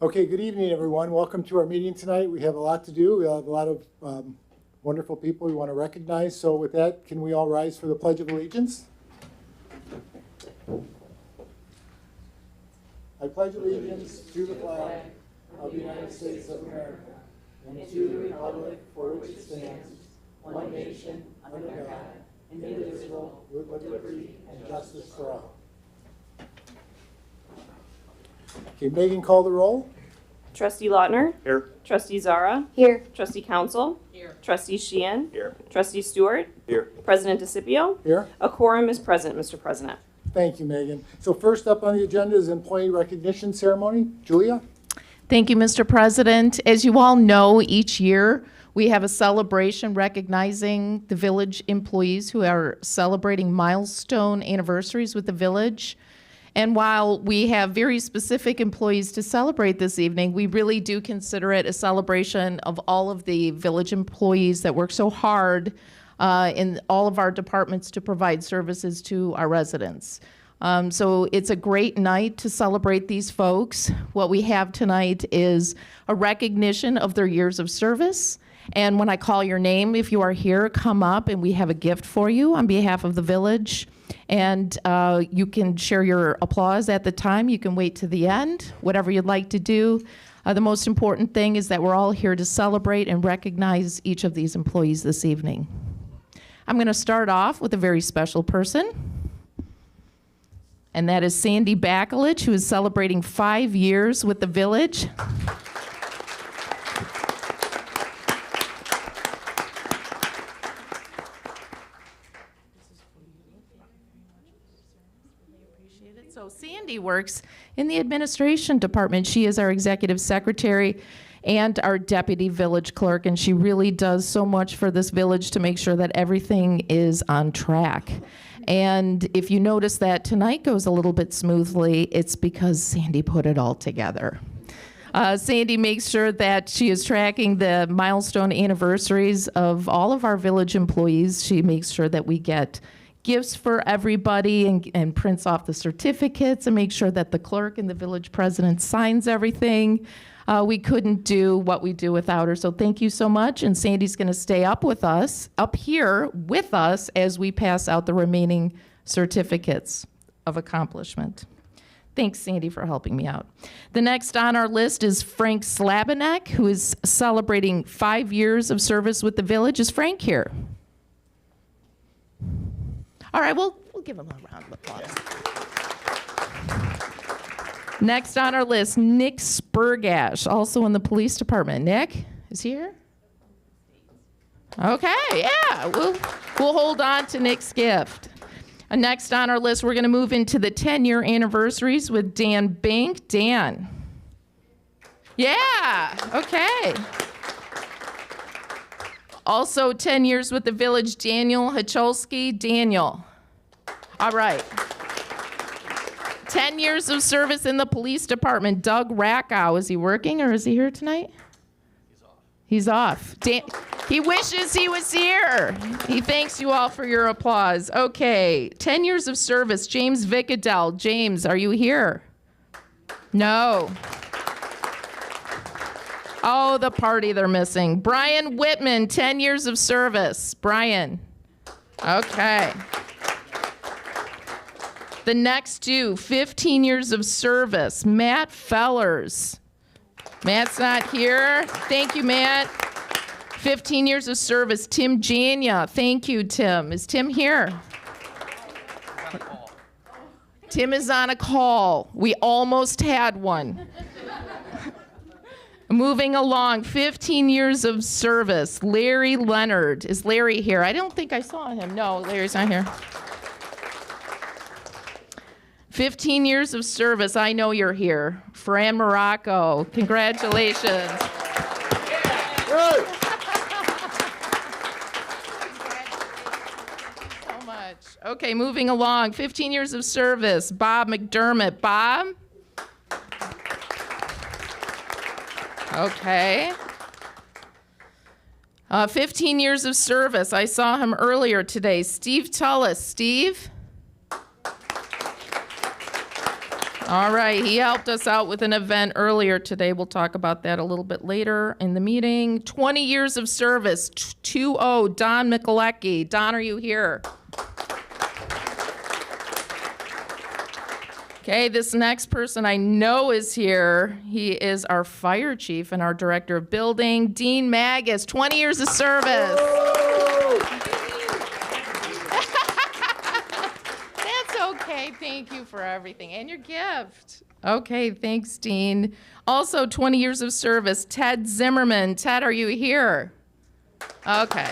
Okay, good evening, everyone. Welcome to our meeting tonight. We have a lot to do. We have a lot of wonderful people we want to recognize. So with that, can we all rise for the Pledge of Allegiance? I pledge allegiance to the flag of the United States of America and to the republic for which it stands, one nation, under God, indivisible, with liberty and justice for all. Okay, Megan, call the roll. Trustee Lautner. Here. Trustee Zara. Here. Trustee Council. Here. Trustee Sheehan. Here. Trustee Stewart. Here. President DeCipio. Here. A quorum is present, Mr. President. Thank you, Megan. So first up on the agenda is employee recognition ceremony. Julia? Thank you, Mr. President. As you all know, each year we have a celebration recognizing the village employees who are celebrating milestone anniversaries with the village. And while we have very specific employees to celebrate this evening, we really do consider it a celebration of all of the village employees that work so hard in all of our departments to provide services to our residents. So it's a great night to celebrate these folks. What we have tonight is a recognition of their years of service. And when I call your name, if you are here, come up and we have a gift for you on behalf of the village. And you can share your applause at the time. You can wait to the end, whatever you'd like to do. The most important thing is that we're all here to celebrate and recognize each of these employees this evening. I'm going to start off with a very special person, and that is Sandy Bakelich, who is celebrating 5 years with the village. So Sandy works in the administration department. She is our executive secretary and our deputy village clerk, and she really does so much for this village to make sure that everything is on track. And if you notice that tonight goes a little bit smoothly, it's because Sandy put it all together. Sandy makes sure that she is tracking the milestone anniversaries of all of our village employees. She makes sure that we get gifts for everybody and prints off the certificates and makes sure that the clerk and the village president signs everything. We couldn't do what we do without her, so thank you so much. And Sandy's going to stay up here with us as we pass out the remaining certificates of accomplishment. Thanks, Sandy, for helping me out. The next on our list is Frank Slabanek, who is celebrating 5 years of service with the village. Is Frank here? All right, we'll give him a round of applause. Next on our list, Nick Spurgash, also in the police department. Nick, is he here? Okay, yeah, we'll hold on to Nick's gift. Next on our list, we're going to move into the 10-year anniversaries with Dan Bank. Dan. Yeah, okay. Also 10 years with the village, Daniel Hacholski. Daniel. All right. 10 years of service in the police department, Doug Rackow. Is he working or is he here tonight? He's off. He's off. He wishes he was here. He thanks you all for your applause. Okay, 10 years of service, James Vicadell. James, are you here? No. Oh, the party they're missing. Brian Whitman, 10 years of service. Brian. Okay. The next two, 15 years of service. Matt Fellers. Matt's not here. Thank you, Matt. 15 years of service. Tim Jania. Thank you, Tim. Is Tim here? Tim is on a call. We almost had one. Moving along, 15 years of service. Larry Leonard. Is Larry here? I don't think I saw him. No, Larry's not here. 15 years of service. I know you're here. Fran Morocco. Congratulations. So much. Okay, moving along. 15 years of service. Bob McDermott. Bob? Okay. 15 years of service. I saw him earlier today. Steve Tullis. Steve? All right, he helped us out with an event earlier today. We'll talk about that a little bit later in the meeting. 20 years of service, 2-0, Don Michalecki. Don, are you here? Okay, this next person I know is here. He is our fire chief and our director of building, Dean Magus, 20 years of service. Okay, thank you for everything and your gift. Okay, thanks, Dean. Also, 20 years of service, Ted Zimmerman. Ted, are you here? Okay.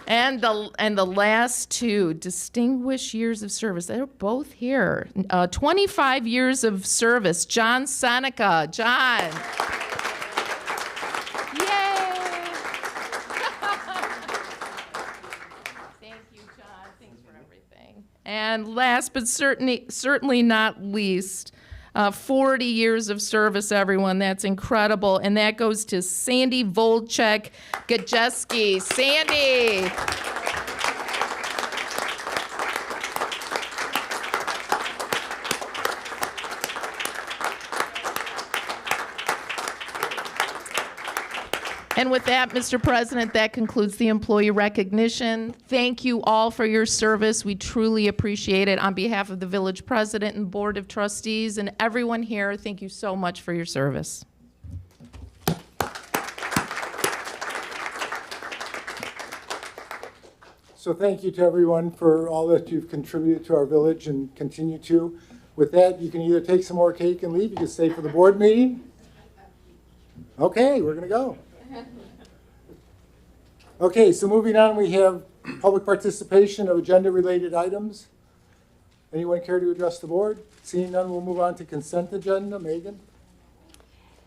And the last two, distinguished years of service. They're both here. 25 years of service, John Seneca. John. And last but certainly not least, 40 years of service, everyone. That's incredible. And that goes to Sandy Volchek Gajeski. Sandy. And with that, Mr. President, that concludes the employee recognition. Thank you all for your service. We truly appreciate it. On behalf of the village president and board of trustees and everyone here, thank you so much for your service. So thank you to everyone for all that you've contributed to our village and continue to. With that, you can either take some more cake and leave. You can stay for the board meeting. Okay, we're going to go. Okay, so moving on, we have public participation of agenda-related items. Anyone care to address the board? Seeing none, we'll move on to consent agenda. Megan?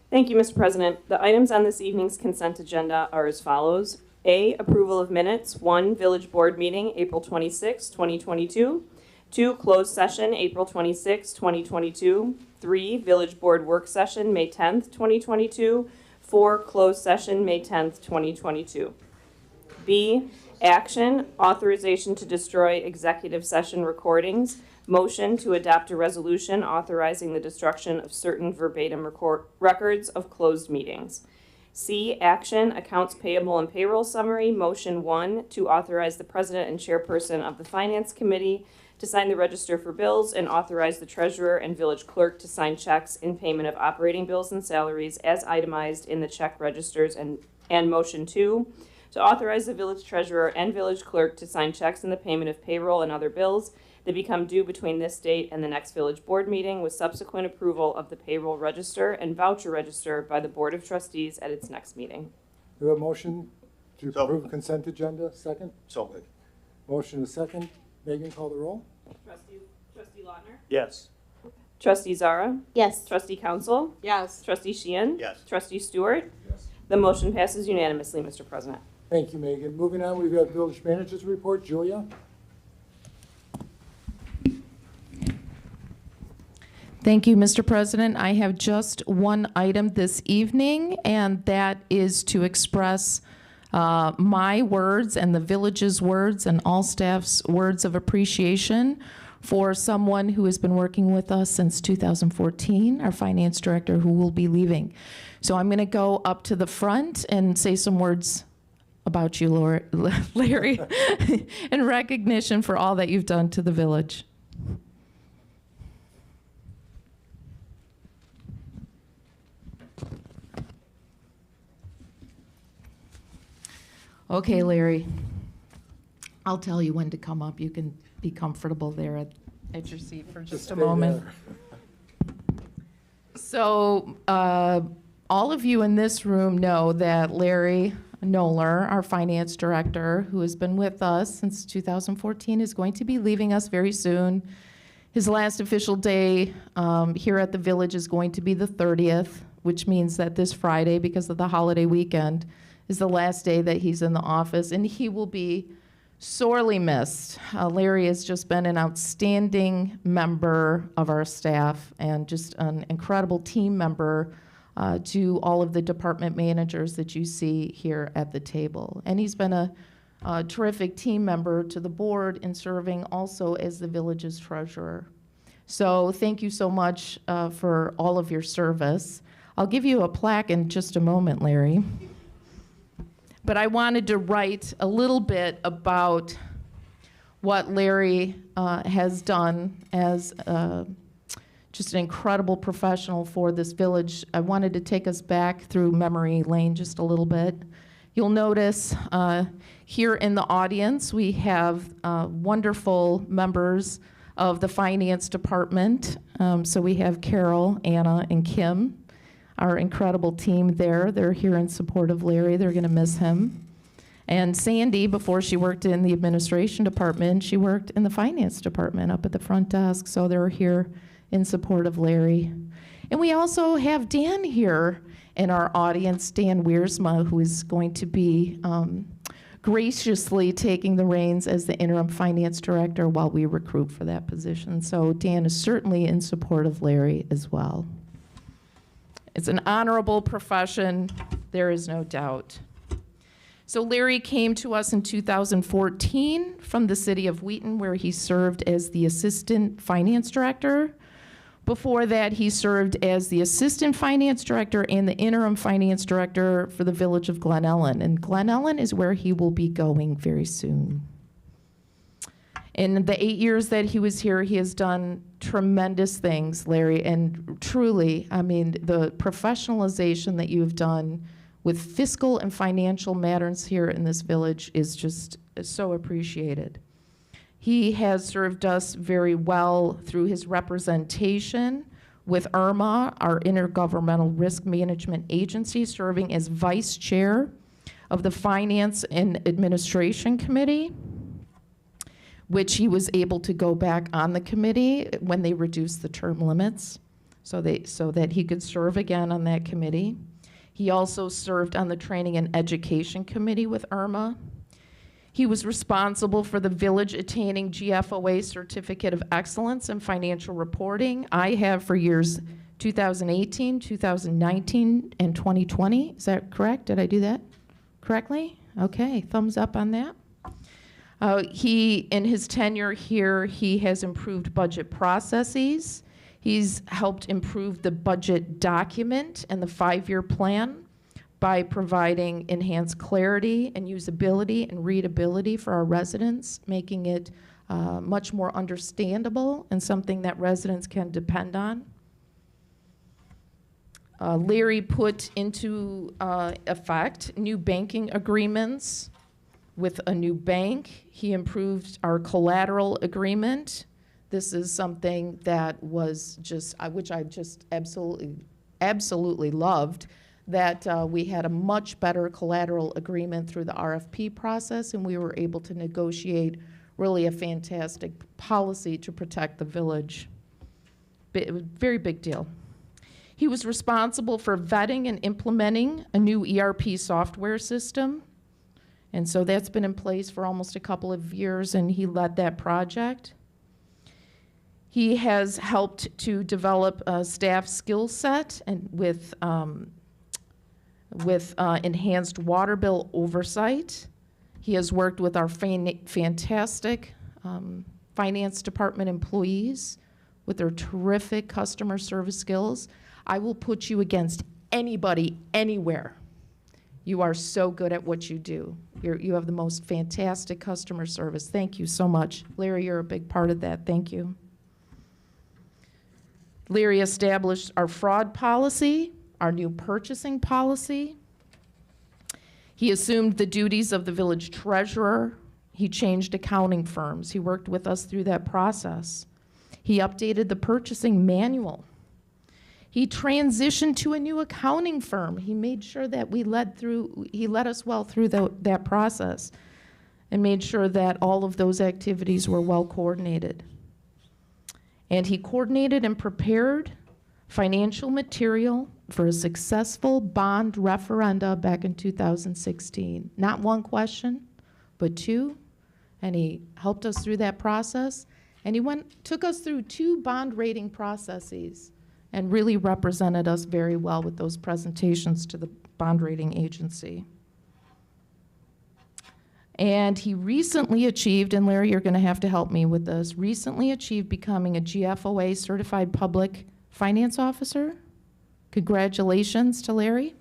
Thank you, Mr. President. The items on this evening's consent agenda are as follows. A, approval of minutes. 1, village board meeting, April 26, 2022. 2, closed session, April 26, 2022. 3, village board work session, May 10th, 2022. 4, closed session, May 10th, 2022. B, action, authorization to destroy executive session recordings. Motion to adopt a resolution authorizing the destruction of certain verbatim records of closed meetings. C, action, accounts payable and payroll summary. Motion 1, to authorize the president and chairperson of the finance committee to sign the register for bills and authorize the treasurer and village clerk to sign checks in payment of operating bills and salaries as itemized in the check registers. And motion 2, to authorize the village treasurer and village clerk to sign checks in the payment of payroll and other bills that become due between this date and the next village board meeting, with subsequent approval of the payroll register and voucher register by the Board of Trustees at its next meeting. Do we have a motion to approve consent agenda? Second? So moved. Motion is second. Megan, call the roll. Trustee Lautner? Yes. Trustee Zara? Yes. Trustee Council? Yes. Trustee Sheehan? Yes. Trustee Stewart? Yes. The motion passes unanimously, Mr. President. Thank you, Megan. Moving on, we've got village manager's report. Julia? Thank you, Mr. President. I have just one item this evening, and that is to express my words and the village's words and all staff's words of appreciation for someone who has been working with us since 2014, our finance director, who will be leaving. So I'm going to go up to the front and say some words about you, Larry, in recognition for all that you've done to the village. Okay, Larry, I'll tell you when to come up. You can be comfortable there at your seat for just a moment. So all of you in this room know that Larry Knoller, our finance director, who has been with us since 2014, is going to be leaving us very soon. His last official day here at the village is going to be the 30th, which means that this Friday, because of the holiday weekend, is the last day that he's in the office, and he will be sorely missed. Larry has just been an outstanding member of our staff and just an incredible team member to all of the department managers that you see here at the table. And he's been a terrific team member to the board in serving also as the village's treasurer. So thank you so much for all of your service. I'll give you a plaque in just a moment, Larry. But I wanted to write a little bit about what Larry has done as just an incredible professional for this village. I wanted to take us back through memory lane just a little bit. You'll notice here in the audience we have wonderful members of the finance department. So we have Carol, Anna, and Kim. Our incredible team there. They're here in support of Larry. They're going to miss him. And Sandy, before she worked in the administration department, she worked in the finance department up at the front desk. So they're here in support of Larry. And we also have Dan here in our audience, Dan Wiersma, who is going to be graciously taking the reins as the interim finance director while we recruit for that position. So Dan is certainly in support of Larry as well. It's an honorable profession, there is no doubt. So Larry came to us in 2014 from the city of Wheaton, where he served as the assistant finance director. Before that, he served as the assistant finance director and the interim finance director for the village of Glen Ellen. And Glen Ellen is where he will be going very soon. In the 8 years that he was here, he has done tremendous things, Larry, and truly, I mean, the professionalization that you've done with fiscal and financial matters here in this village is just so appreciated. He has served us very well through his representation with IRMA, our Intergovernmental Risk Management Agency, serving as vice chair of the Finance and Administration Committee, which he was able to go back on the committee when they reduced the term limits so that he could serve again on that committee. He also served on the Training and Education Committee with IRMA. He was responsible for the village attaining GFOA Certificate of Excellence in Financial Reporting. I have for years 2018, 2019, and 2020. Is that correct? Did I do that correctly? Okay, thumbs up on that. In his tenure here, he has improved budget processes. He's helped improve the budget document and the 5-year plan by providing enhanced clarity and usability and readability for our residents, making it much more understandable and something that residents can depend on. Larry put into effect new banking agreements with a new bank. He improved our collateral agreement. This is something that was just, which I just absolutely loved, that we had a much better collateral agreement through the RFP process, and we were able to negotiate really a fantastic policy to protect the village. It was a very big deal. He was responsible for vetting and implementing a new ERP software system. And so that's been in place for almost a couple of years, and he led that project. He has helped to develop a staff skill set and with enhanced water bill oversight. He has worked with our fantastic finance department employees with their terrific customer service skills. I will put you against anybody, anywhere. You are so good at what you do. You have the most fantastic customer service. Thank you so much. Larry, you're a big part of that. Thank you. Larry established our fraud policy, our new purchasing policy. He assumed the duties of the village treasurer. He changed accounting firms. He worked with us through that process. He updated the purchasing manual. He transitioned to a new accounting firm. He made sure that he led us well through that process and made sure that all of those activities were well coordinated. And he coordinated and prepared financial material for a successful bond referenda back in 2016. Not one question, but two. And he helped us through that process. And he took us through 2 bond rating processes and really represented us very well with those presentations to the bond rating agency. And he recently achieved, and Larry, you're going to have to help me with this, recently achieved becoming a GFOA certified public finance officer. Congratulations to Larry.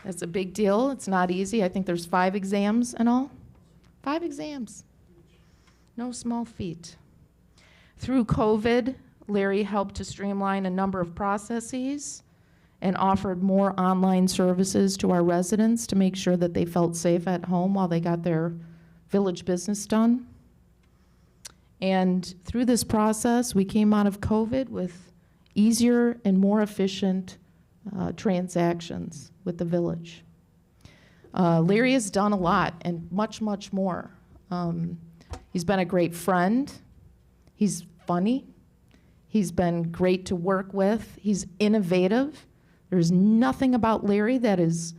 That's a big deal. It's not easy. I think there's 5 exams and all. 5 exams. No small feat. Through COVID, Larry helped to streamline a number of processes and offered more online services to our residents to make sure that they felt safe at home while they got their village business done. And through this process, we came out of COVID with easier and more efficient transactions with the village. Larry has done a lot and much, much more. He's been a great friend. He's funny. He's been great to work with. He's innovative. There's nothing about Larry that is,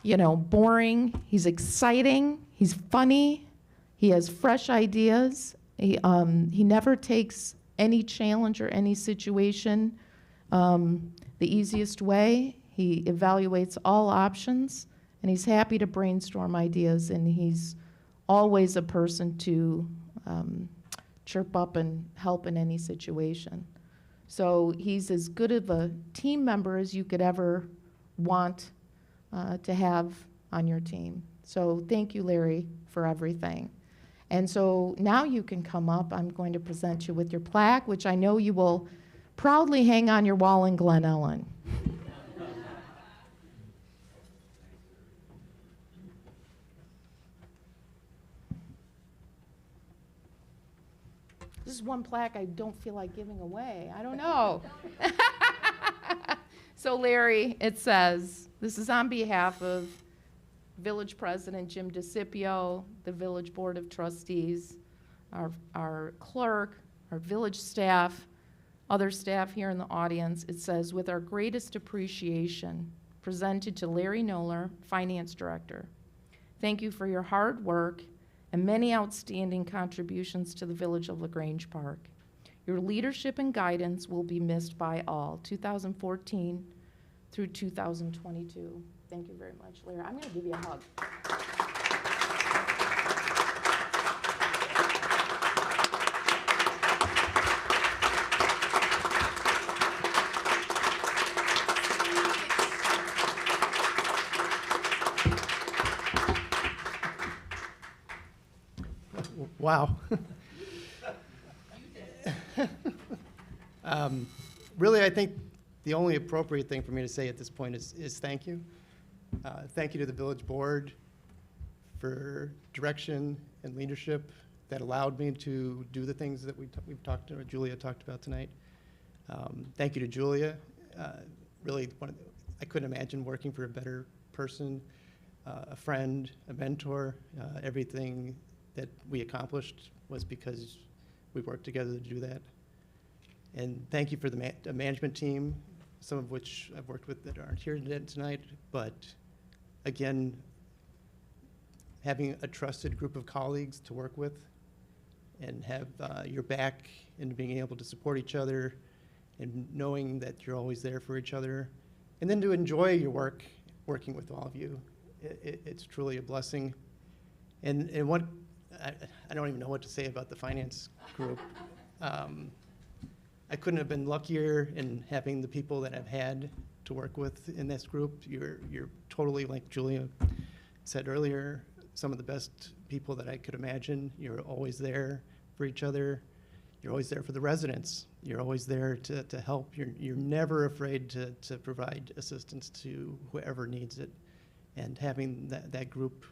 boring. He's exciting. He's funny. He has fresh ideas. He never takes any challenge or any situation the easiest way. He evaluates all options, and he's happy to brainstorm ideas, and he's always a person to chirp up and help in any situation. So he's as good of a team member as you could ever want to have on your team. So thank you, Larry, for everything. And so now you can come up. I'm going to present you with your plaque, which I know you will proudly hang on your wall in Glen Ellen. This is one plaque I don't feel like giving away. I don't know. So Larry, it says, this is on behalf of Village President Jim DeCipio, the Village Board of Trustees, our clerk, our village staff, other staff here in the audience. It says, with our greatest appreciation, presented to Larry Noller, Finance Director. Thank you for your hard work and many outstanding contributions to the Village of LaGrange Park. Your leadership and guidance will be missed by all, 2014 through 2022. Thank you very much, Larry. I'm going to give you a hug. Wow. Really, I think the only appropriate thing for me to say at this point is thank you. Thank you to the village board for direction and leadership that allowed me to do the things that Julia talked about tonight. Thank you to Julia. Really, I couldn't imagine working for a better person, a friend, a mentor. Everything that we accomplished was because we worked together to do that. And thank you for the management team, some of which I've worked with that aren't here tonight, but again, having a trusted group of colleagues to work with and have your back and being able to support each other and knowing that you're always there for each other. And then to enjoy your work, working with all of you. It's truly a blessing. And what, I don't even know what to say about the finance group. I couldn't have been luckier in having the people that I've had to work with in this group. You're totally, like Julia said earlier, some of the best people that I could imagine. You're always there for each other. You're always there for the residents. You're always there to help. You're never afraid to provide assistance to whoever needs it. And having that group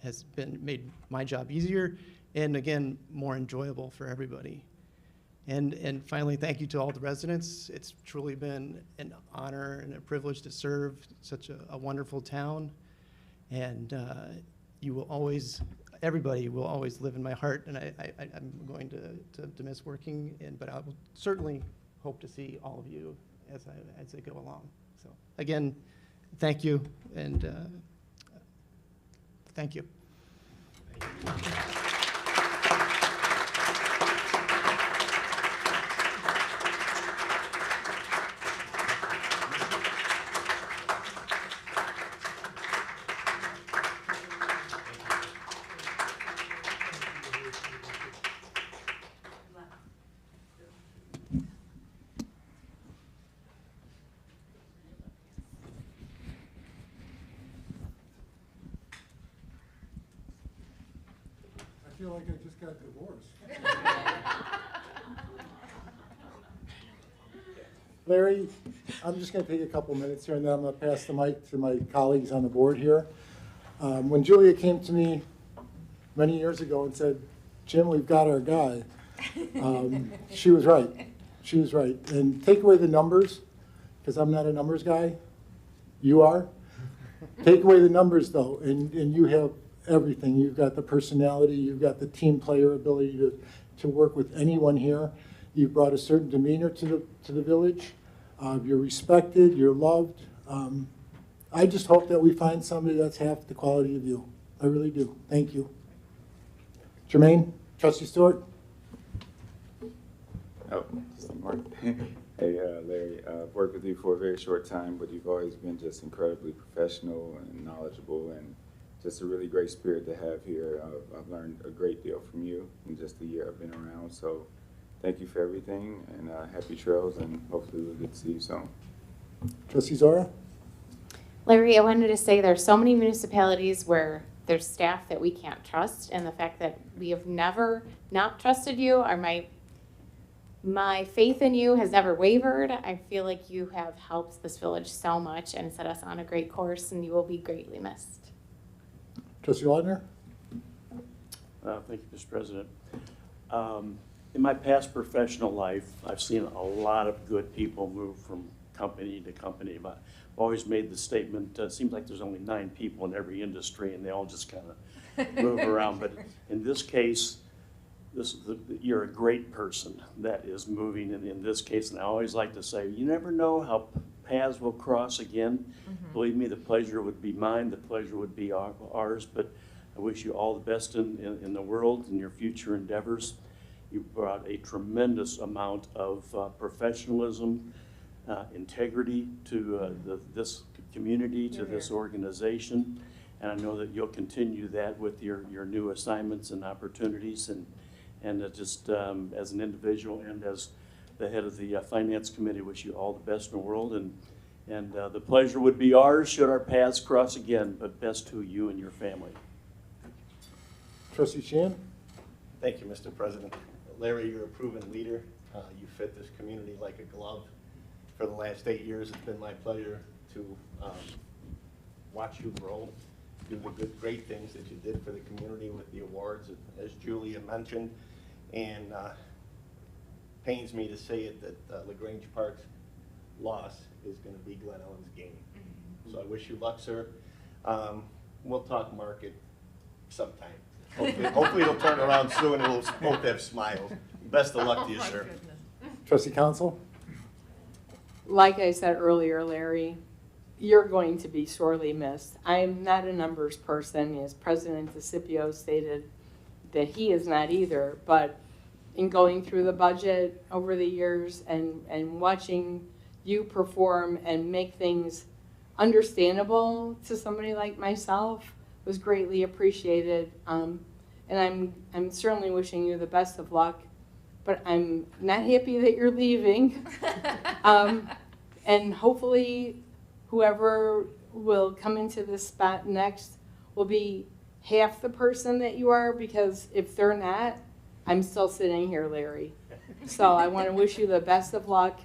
has made my job easier and, again, more enjoyable for everybody. And finally, thank you to all the residents. It's truly been an honor and a privilege to serve such a wonderful town. And you will always, everybody will always live in my heart. And I'm going to miss working, but I will certainly hope to see all of you as I go along. So again, thank you, and thank you. I feel like I just got divorced. Larry, I'm just going to take a couple minutes here, and then I'm going to pass the mic to my colleagues on the board here. When Julia came to me many years ago and said, Jim, we've got our guy, she was right. She was right. And take away the numbers, because I'm not a numbers guy. You are. Take away the numbers, though, and you have everything. You've got the personality, you've got the team player ability to work with anyone here. You've brought a certain demeanor to the village. You're respected, you're loved. I just hope that we find somebody that's half the quality of you. I really do. Thank you. Jermaine, Trustee Stewart. Oh, Mark. Hey, Larry, I've worked with you for a very short time, but you've always been just incredibly professional and knowledgeable, and just a really great spirit to have here. I've learned a great deal from you in just the year I've been around, so thank you for everything, and happy trails, and hopefully we'll get to see you soon. Trustee Zora. Larry, I wanted to say there's so many municipalities where there's staff that we can't trust, and the fact that we have never not trusted you, or my faith in you has never wavered. I feel like you have helped this village so much and set us on a great course, and you will be greatly missed. Trustee Lautner. Thank you, Mr. President. In my past professional life, I've seen a lot of good people move from company to company. But I've always made the statement, it seems like there's only 9 people in every industry and they all just kind of move around. But in this case, you're a great person that is moving in this case. And I always like to say, you never know how paths will cross again. Mm-hmm. Believe me, the pleasure would be mine, the pleasure would be ours. But I wish you all the best in the world, in your future endeavors. You brought a tremendous amount of professionalism, integrity to this community, to this organization. And I know that you'll continue that with your new assignments and opportunities. And just as an individual and as the head of the Finance Committee, wish you all the best in the world. And the pleasure would be ours should our paths cross again, but best to you and your family. Trustee Sheehan. Thank you, Mr. President. Larry, you're a proven leader. You fit this community like a glove. For the last 8 years, it's been my pleasure to watch you grow, do the great things that you did for the community with the awards, as Julia mentioned. And pains me to say it that LaGrange Park's loss is going to be Glen Ellen's gain. So I wish you luck, sir. We'll talk market sometime. Hopefully it'll turn around soon and we'll both have smiles. Best of luck to you, sir. Trustee Council. Like I said earlier, Larry, you're going to be sorely missed. I'm not a numbers person, as President DeCipio stated that he is not either, but in going through the budget over the years and watching you perform and make things understandable to somebody like myself was greatly appreciated. And I'm certainly wishing you the best of luck, but I'm not happy that you're leaving. And hopefully whoever will come into this spot next will be half the person that you are, because if they're not, I'm still sitting here, Larry. So I want to wish you the best of luck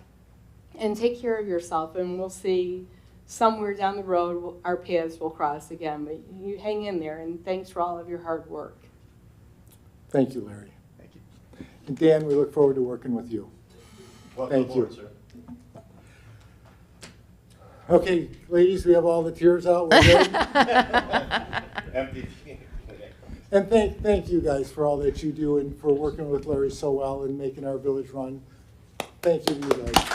and take care of yourself, and we'll see somewhere down the road our paths will cross again. But you hang in there, and thanks for all of your hard work. Thank you, Larry. Thank you. And Dan, we look forward to working with you. Welcome Thank you. aboard, sir. Okay, ladies, we have all the tears out. We're ready. Empty. And thank you guys for all that you do and for working with Larry so well and making our village run. Thank you to you guys.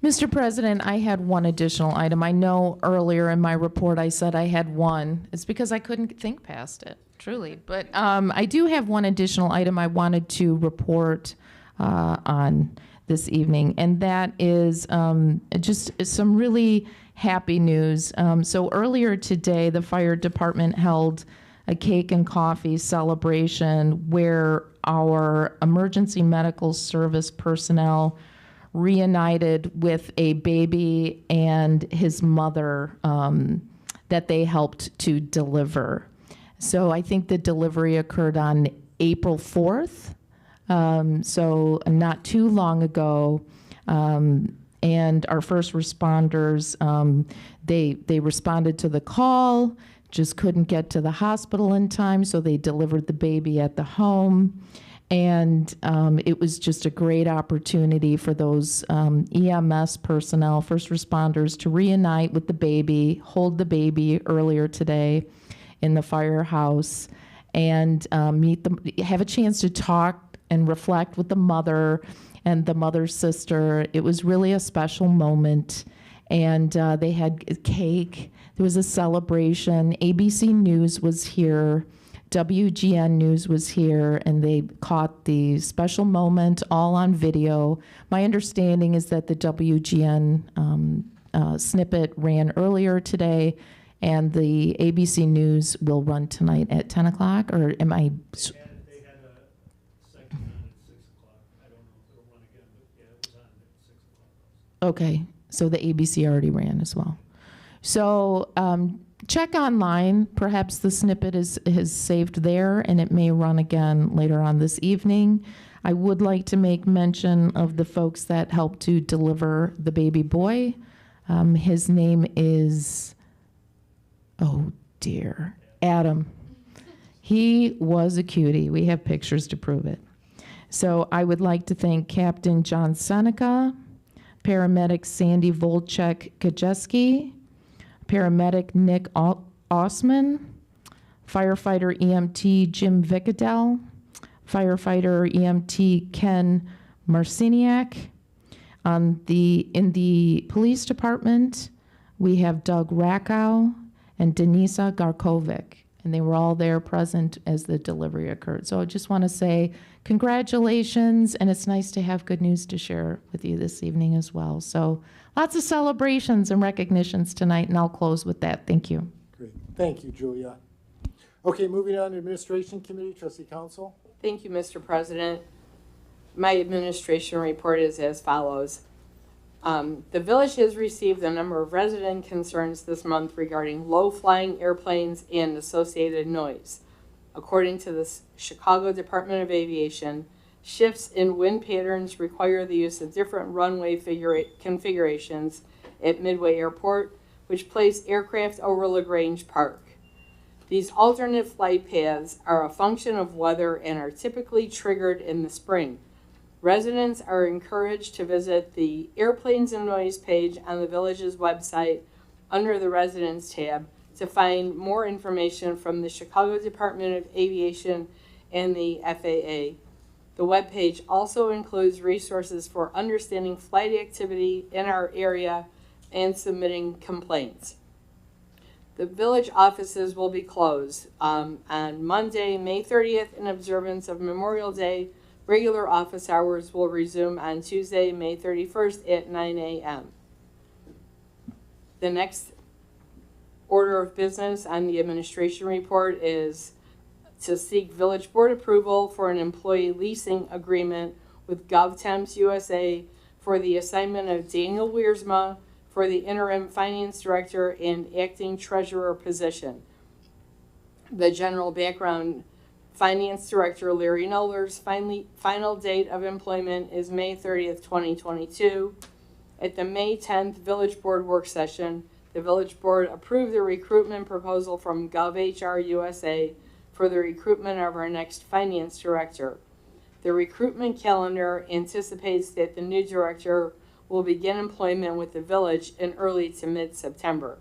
Mr. President, I had one additional item. I know earlier in my report I said I had one. It's because I couldn't think past it, truly. But I do have one additional item I wanted to report on this evening, and that is just some really happy news. So earlier today, the fire department held a cake and coffee celebration where our emergency medical service personnel reunited with a baby and his mother that they helped to deliver. So I think the delivery occurred on April 4th, so not too long ago. And our first responders, they responded to the call, just couldn't get to the hospital in time, so they delivered the baby at the home. And it was just a great opportunity for those EMS personnel, first responders, to reunite with the baby, hold the baby earlier today in the firehouse, and meet them, have a chance to talk and reflect with the mother and the mother's sister. It was really a special moment. And they had cake. There was a celebration. ABC News was here. WGN News was here, and they caught the special moment all on video. My understanding is that the WGN snippet ran earlier today, and the ABC News will run tonight at 10 o'clock, or am I? They had a second on at 6 o'clock. I don't know if it'll run again, but yeah, it was on at 6 o'clock. Okay, so the ABC already ran as well. So check online. Perhaps the snippet is saved there, and it may run again later on this evening. I would like to make mention of the folks that helped to deliver the baby boy. His name is, oh dear, Adam. He was a cutie. We have pictures to prove it. So I would like to thank Captain John Seneca, paramedic Sandy Volchek-Kajeski, paramedic Nick Osman, firefighter EMT Jim Vicadell, firefighter EMT Ken Marciniak. In the police department, we have Doug Rakow and Denisa Garkovic, and they were all there present as the delivery occurred. So I just want to say congratulations, and it's nice to have good news to share with you this evening as well. So lots of celebrations and recognitions tonight, and I'll close with that. Thank you. Great. Thank you, Julia. Okay, moving on to Administration Committee, Trustee Council. Thank you, Mr. President. My administration report is as follows. The village has received a number of resident concerns this month regarding low-flying airplanes and associated noise. According to the Chicago Department of Aviation, shifts in wind patterns require the use of different runway configurations at Midway Airport, which place aircraft over LaGrange Park. These alternate flight paths are a function of weather and are typically triggered in the spring. Residents are encouraged to visit the Airplanes and Noise page on the village's website under the Residents tab to find more information from the Chicago Department of Aviation and the FAA. The webpage also includes resources for understanding flight activity in our area and submitting complaints. The village offices will be closed on Monday, May 30th, in observance of Memorial Day. Regular office hours will resume on Tuesday, May 31st at 9 a.m. The next order of business on the administration report is to seek village board approval for an employee leasing agreement with GovTemps USA for the assignment of Daniel Wiersma for the interim finance director and acting treasurer position. The general background: finance director Larry Knowler's final date of employment is May 30th, 2022. At the May 10th village board work session, the village board approved the recruitment proposal from GovHR USA for the recruitment of our next finance director. The recruitment calendar anticipates that the new director will begin employment with the village in early to mid-September.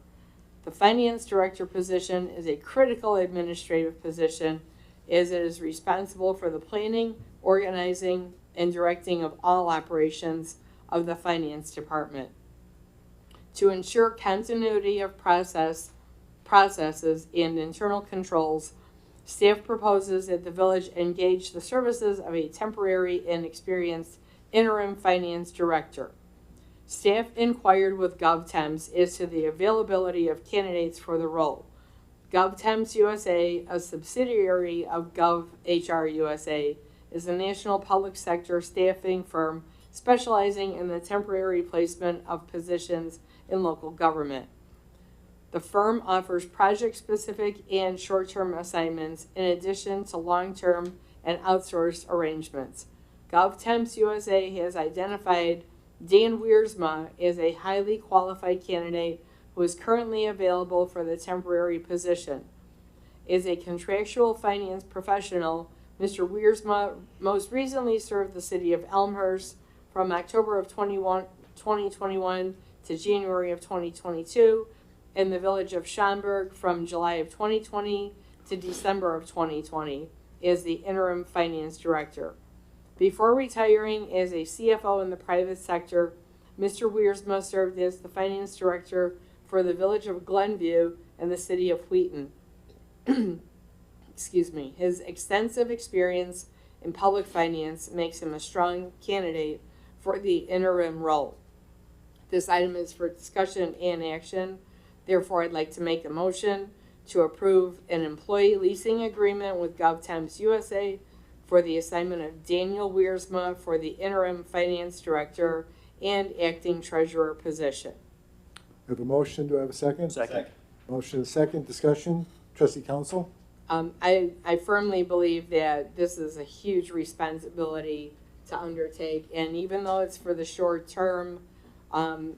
The finance director position is a critical administrative position, as it is responsible for the planning, organizing, and directing of all operations of the finance department. To ensure continuity of processes and internal controls, staff proposes that the village engage the services of a temporary and experienced interim finance director. Staff inquired with GovTemps as to the availability of candidates for the role. GovTemps USA, a subsidiary of GovHR USA, is a national public sector staffing firm specializing in the temporary placement of positions in local government. The firm offers project-specific and short-term assignments in addition to long-term and outsourced arrangements. GovTemps USA has identified Dan Wiersma is a highly qualified candidate who is currently available for the temporary position. As a contractual finance professional, Mr. Wiersma most recently served the city of Elmhurst from October of 2021 to January of 2022, and the village of Schaumburg from July of 2020 to December of 2020 as the interim finance director. Before retiring as a CFO in the private sector, Mr. Wiersma served as the finance director for the village of Glenview and the city of Wheaton. Excuse me. His extensive experience in public finance makes him a strong candidate for the interim role. This item is for discussion and action. Therefore, I'd like to make a motion to approve an employee leasing agreement with GovTemps USA for the assignment of Daniel Wiersma for the interim finance director and acting treasurer position. We have a motion. Do I have a second? Second. Motion and a second. Discussion. Trustee Council? I firmly believe that this is a huge responsibility to undertake, and even though it's for the short term,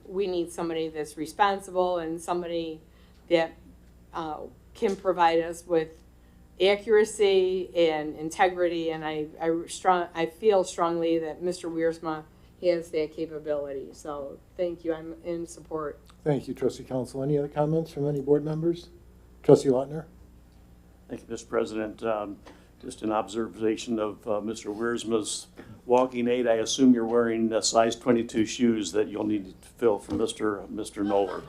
we need somebody that's responsible and somebody that can provide us with accuracy and integrity, and I feel strongly that Mr. Wiersma has that capability. So thank you. I'm in support. Thank you, Trustee Council. Any other comments from any board members? Trustee Lautner? Thank you, Mr. President. Just an observation of Mr. Wiersma's walking aid. I assume you're wearing size 22 shoes that you'll need to fill for Mr. Knoller.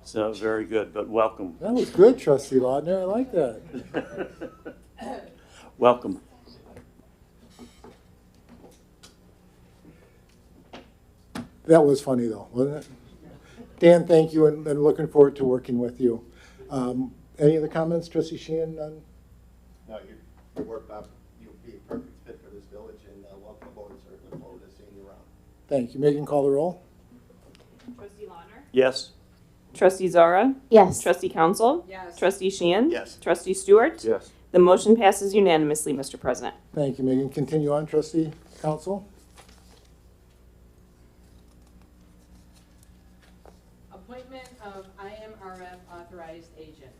So very good, but welcome. That was good, Trustee Lautner. I like that. Welcome. That was funny, though, wasn't it? Dan, thank you, and looking forward to working with you. Any other comments, Trustee Sheehan? None? No, your work, Bob, you'll be a perfect fit for this village, and welcome aboard, sir. Look forward to seeing you around. Thank you. Megan, call the roll. Trustee Lautner? Yes. Trustee Zara? Yes. Trustee Council? Yes. Trustee Sheehan? Yes. Trustee Stewart? Yes. The motion passes unanimously, Mr. President. Thank you, Megan. Continue on, Trustee Council. Appointment of IMRF authorized agent.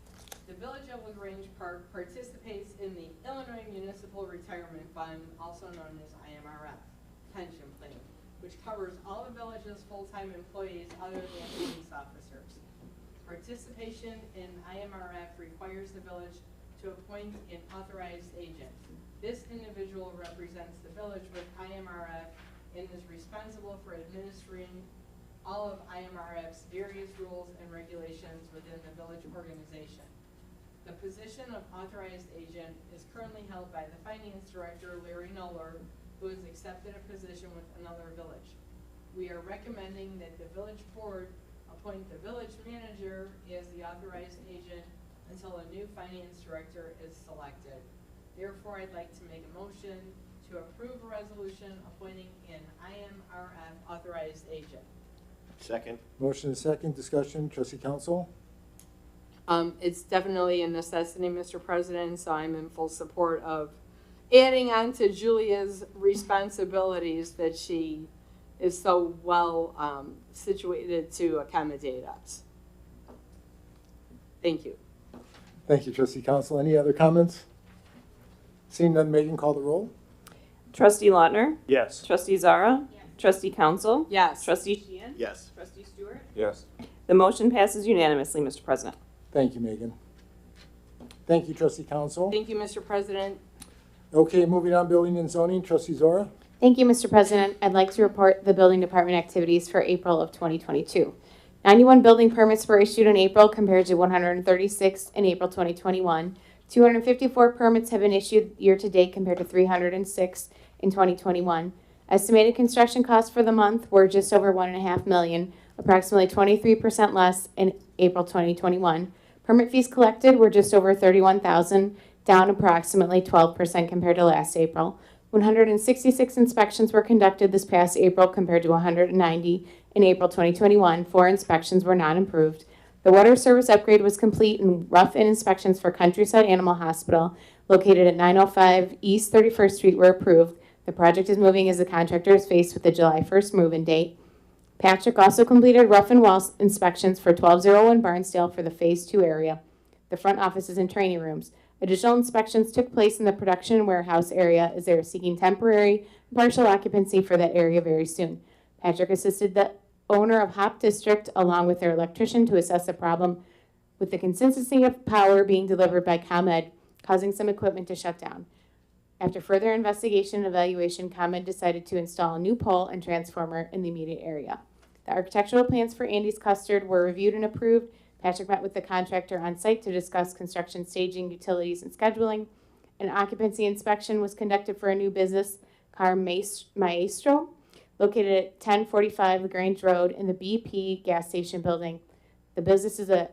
The Village of Grange Park participates in the Illinois Municipal Retirement Fund, also known as IMRF, pension plan, which covers all the village's full-time employees other than police officers. Participation in IMRF requires the village to appoint an authorized agent. This individual represents the village with IMRF and is responsible for administering all of IMRF's various rules and regulations within the village organization. The position of authorized agent is currently held by the finance director, Larry Noller, who has accepted a position with another village. We are recommending that the village board appoint the village manager as the authorized agent until a new finance director is selected. Therefore, I'd like to make a motion to approve a resolution appointing an IMRF authorized agent. Second. Motion is second, discussion, trustee council. It's definitely a necessity, Mr. President, so I'm in full support of adding on to Julia's responsibilities that she is so well situated to accommodate us. Thank you. Thank you, trustee council. Any other comments? Seeing none, Megan, call the roll. Trustee Lautner? Yes. Trustee Zara? Trustee Council? Yes. Trustee Sheehan? Yes. Trustee Stewart? Yes. The motion passes unanimously, Mr. President. Thank you, Megan. Thank you, trustee council. Thank you, Mr. President. Okay, moving on, building and zoning, trustee Zora. Thank you, Mr. President. I'd like to report the building department activities for April of 2022. 91 building permits were issued in April compared to 136 in April 2021. 254 permits have been issued year-to-date compared to 306 in 2021. Estimated construction costs for the month were just over $1.5 million, approximately 23% less in April 2021. Permit fees collected were just over $31,000, down approximately 12% compared to last April. 166 inspections were conducted this past April compared to 190 in April 2021. 4 inspections were not improved. The water service upgrade was complete and rough-in inspections for Countryside Animal Hospital, located at 905 East 31st Street, were approved. The project is moving as the contractor is faced with the July 1st move-in date. Patrick also completed rough-in wall inspections for 1201 Barnsdale for the Phase 2 area, the front offices and training rooms. Additional inspections took place in the production and warehouse area as they are seeking temporary and partial occupancy for that area very soon. Patrick assisted the owner of Hop District along with their electrician to assess a problem with the consistency of power being delivered by ComEd, causing some equipment to shut down. After further investigation and evaluation, ComEd decided to install a new pole and transformer in the immediate area. The architectural plans for Andy's Custard were reviewed and approved. Patrick met with the contractor on site to discuss construction staging, utilities, and scheduling. An occupancy inspection was conducted for a new business, Car Maestro, located at 1045 Grange Road in the BP gas station building. The business is a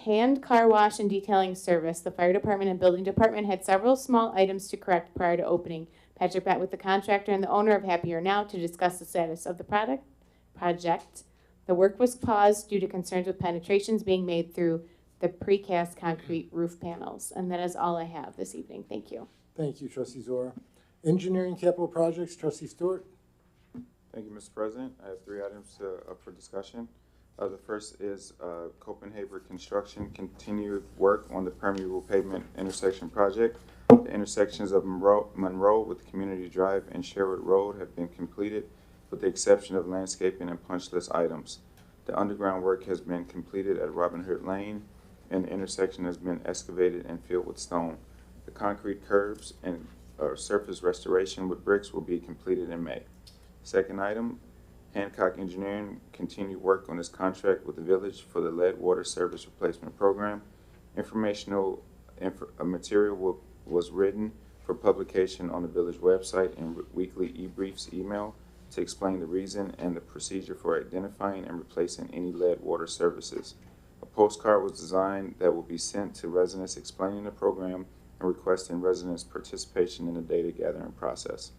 hand car wash and detailing service. The fire department and building department had several small items to correct prior to opening. Patrick met with the contractor and the owner of Happier Now to discuss the status of the project. The work was paused due to concerns with penetrations being made through the precast concrete roof panels. And that is all I have this evening. Thank you. Thank you, trustee Zora. Engineering capital projects, trustee Stewart. Thank you, Mr. President. I have 3 items up for discussion. The first is Copenhagen Construction continued work on the permeable pavement intersection project. The intersections of Monroe with Community Drive and Sherwood Road have been completed with the exception of landscaping and punch list items. The underground work has been completed at Robin Hood Lane and the intersection has been excavated and filled with stone. The concrete curbs and surface restoration with bricks will be completed in May. Second item, Hancock Engineering continued work on this contract with the village for the lead water service replacement program. Informational material was written for publication on the village website and weekly e-briefs email to explain the reason and the procedure for identifying and replacing any lead water services. A postcard was designed that will be sent to residents explaining the program and requesting residents' participation in the data gathering process.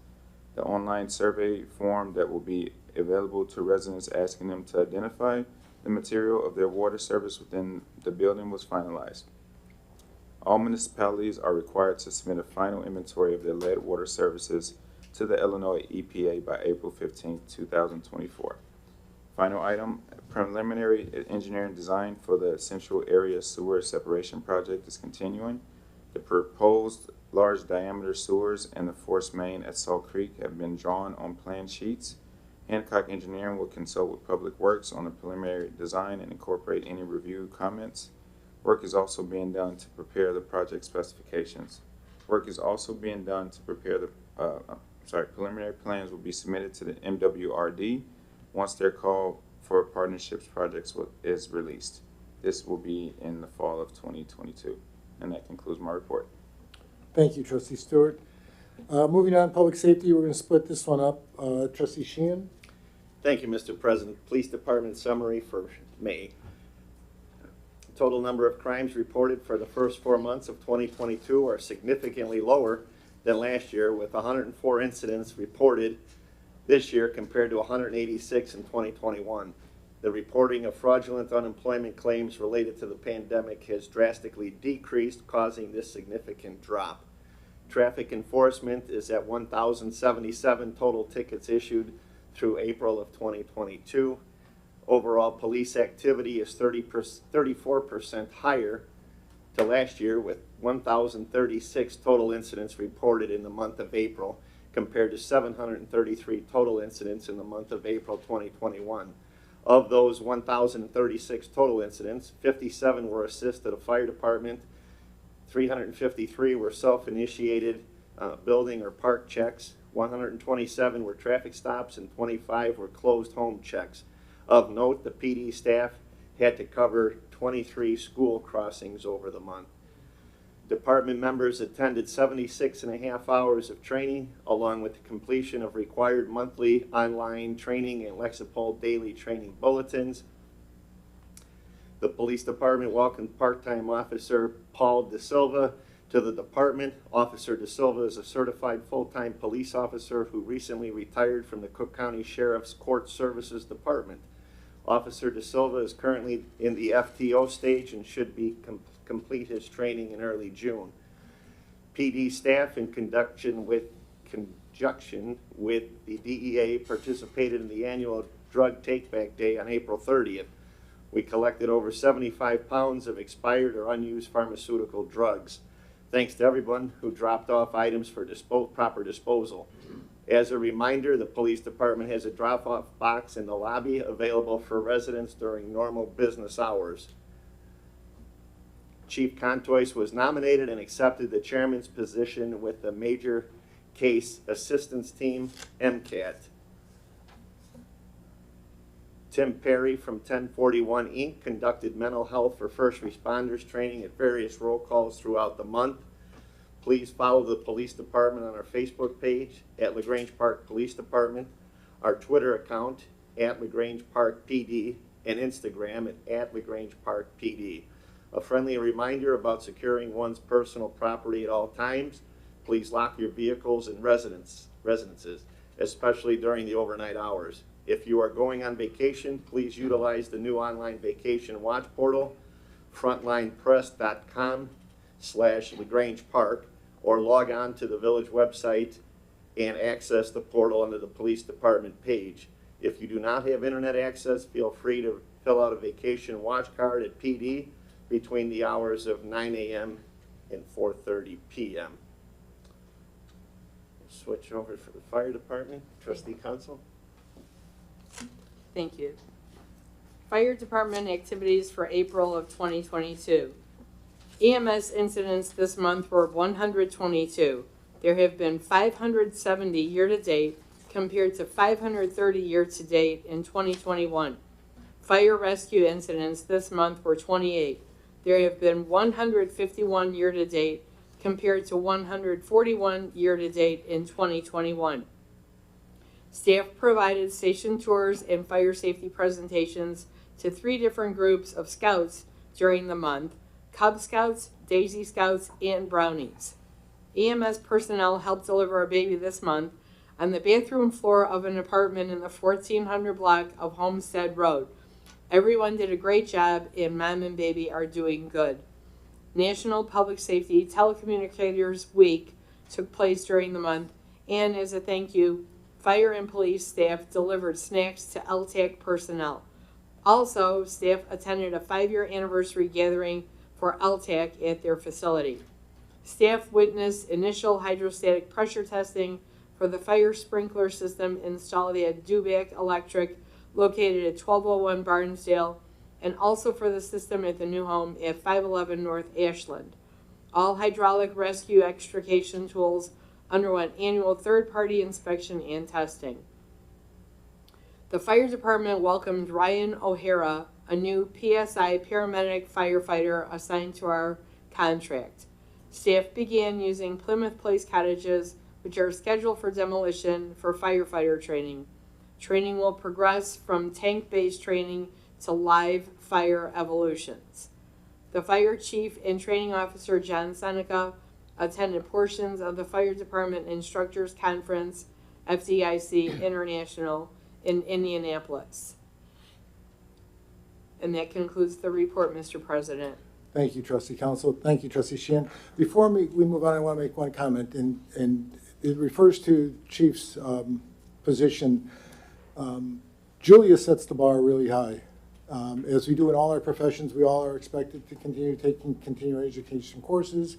The online survey form that will be available to residents asking them to identify the material of their water service within the building was finalized. All municipalities are required to submit a final inventory of their lead water services to the Illinois EPA by April 15, 2024. Final item, preliminary engineering design for the Central Area Sewer Separation Project is continuing. The proposed large diameter sewers and the force main at Salt Creek have been drawn on plan sheets. Hancock Engineering will consult with Public Works on the preliminary design and incorporate any review comments. Work is also being done to prepare the project specifications. Work is also being done to prepare the, preliminary plans will be submitted to the MWRD once their call for partnerships projects is released. This will be in the fall of 2022. And that concludes my report. Thank you, Trustee Stewart. Moving on, public safety, we're going to split this one up. Trustee Sheehan? Thank you, Mr. President. Police Department summary for May. Total number of crimes reported for the first 4 months of 2022 are significantly lower than last year, with 104 incidents reported this year compared to 186 in 2021. The reporting of fraudulent unemployment claims related to the pandemic has drastically decreased, causing this significant drop. Traffic enforcement is at 1,077 total tickets issued through April of 2022. Overall police activity is 34% higher to last year, with 1,036 total incidents reported in the month of April compared to 733 total incidents in the month of April 2021. Of those 1,036 total incidents, 57 were assist at a fire department, 353 were self-initiated building or park checks, 127 were traffic stops, and 25 were closed home checks. Of note, the PD staff had to cover 23 school crossings over the month. Department members attended 76.5 hours of training, along with the completion of required monthly online training and Lexipol daily training bulletins. The police department welcomed part-time officer Paul De Silva to the department. Officer De Silva is a certified full-time police officer who recently retired from the Cook County Sheriff's Court Services Department. Officer De Silva is currently in the FTO stage and should be complete his training in early June. PD staff, in conjunction with the DEA, participated in the annual Drug Take-Back Day on April 30th. We collected over 75 pounds of expired or unused pharmaceutical drugs. Thanks to everyone who dropped off items for proper disposal. As a reminder, the police department has a drop-off box in the lobby available for residents during normal business hours. Chief Contois was nominated and accepted the chairman's position with the Major Case Assistance Team, MCAT. Tim Perry from 1041 Inc. conducted mental health for first responders training at various roll calls throughout the month. Please follow the police department on our Facebook page at LaGrange Park Police Department, our Twitter account at LaGrange Park PD, and Instagram at LaGrange Park PD. A friendly reminder about securing one's personal property at all times. Please lock your vehicles and residences, especially during the overnight hours. If you are going on vacation, please utilize the new online vacation watch portal, frontlinepress.com/LaGrange Park, or log on to the village website and access the portal under the police department page. If you do not have internet access, feel free to fill out a vacation watch card at PD between the hours of 9 a.m. and 4:30 p.m. Switch over for the fire department. Trustee Council. Thank you. Fire department activities for April of 2022. EMS incidents this month were 122. There have been 570 year-to-date compared to 530 year-to-date in 2021. Fire rescue incidents this month were 28. There have been 151 year-to-date compared to 141 year-to-date in 2021. Staff provided station tours and fire safety presentations to 3 different groups of scouts during the month: Cub Scouts, Daisy Scouts, and Brownies. EMS personnel helped deliver a baby this month on the bathroom floor of an apartment in the 1400 block of Homestead Road. Everyone did a great job, and mom and baby are doing good. National Public Safety Telecommunicators Week took place during the month, and as a thank you, fire and police staff delivered snacks to LTAC personnel. Also, staff attended a 5-year anniversary gathering for LTAC at their facility. Staff witnessed initial hydrostatic pressure testing for the fire sprinkler system installed at Dubac Electric, located at 1201 Barnesdale, and also for the system at the new home at 511 North Ashland. All hydraulic rescue extrication tools underwent annual third-party inspection and testing. The fire department welcomed Ryan O'Hara, a new PSI paramedic firefighter assigned to our contract. Staff began using Plymouth Place cottages, which are scheduled for demolition, for firefighter training. Training will progress from tank-based training to live fire evolutions. The fire chief and training officer, John Seneca, attended portions of the fire department instructors conference, FDIC International, in Indianapolis. And that concludes the report, Mr. President. Thank you, Trustee Council. Thank you, Trustee Sheehan. Before we move on, I want to make one comment, and it refers to Chief's position. Julia sets the bar really high. As we do in all our professions, we all are expected to continue taking continuing education courses,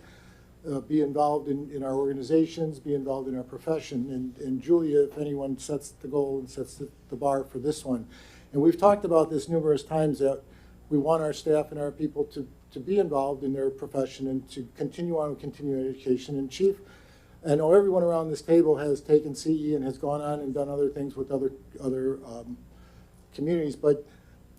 be involved in our organizations, be involved in our profession. And Julia, if anyone, sets the goal and sets the bar for this one. And we've talked about this numerous times, that we want our staff and our people to be involved in their profession and to continue on with continuing education. And Chief, I know everyone around this table has taken CE and has gone on and done other things with other communities, but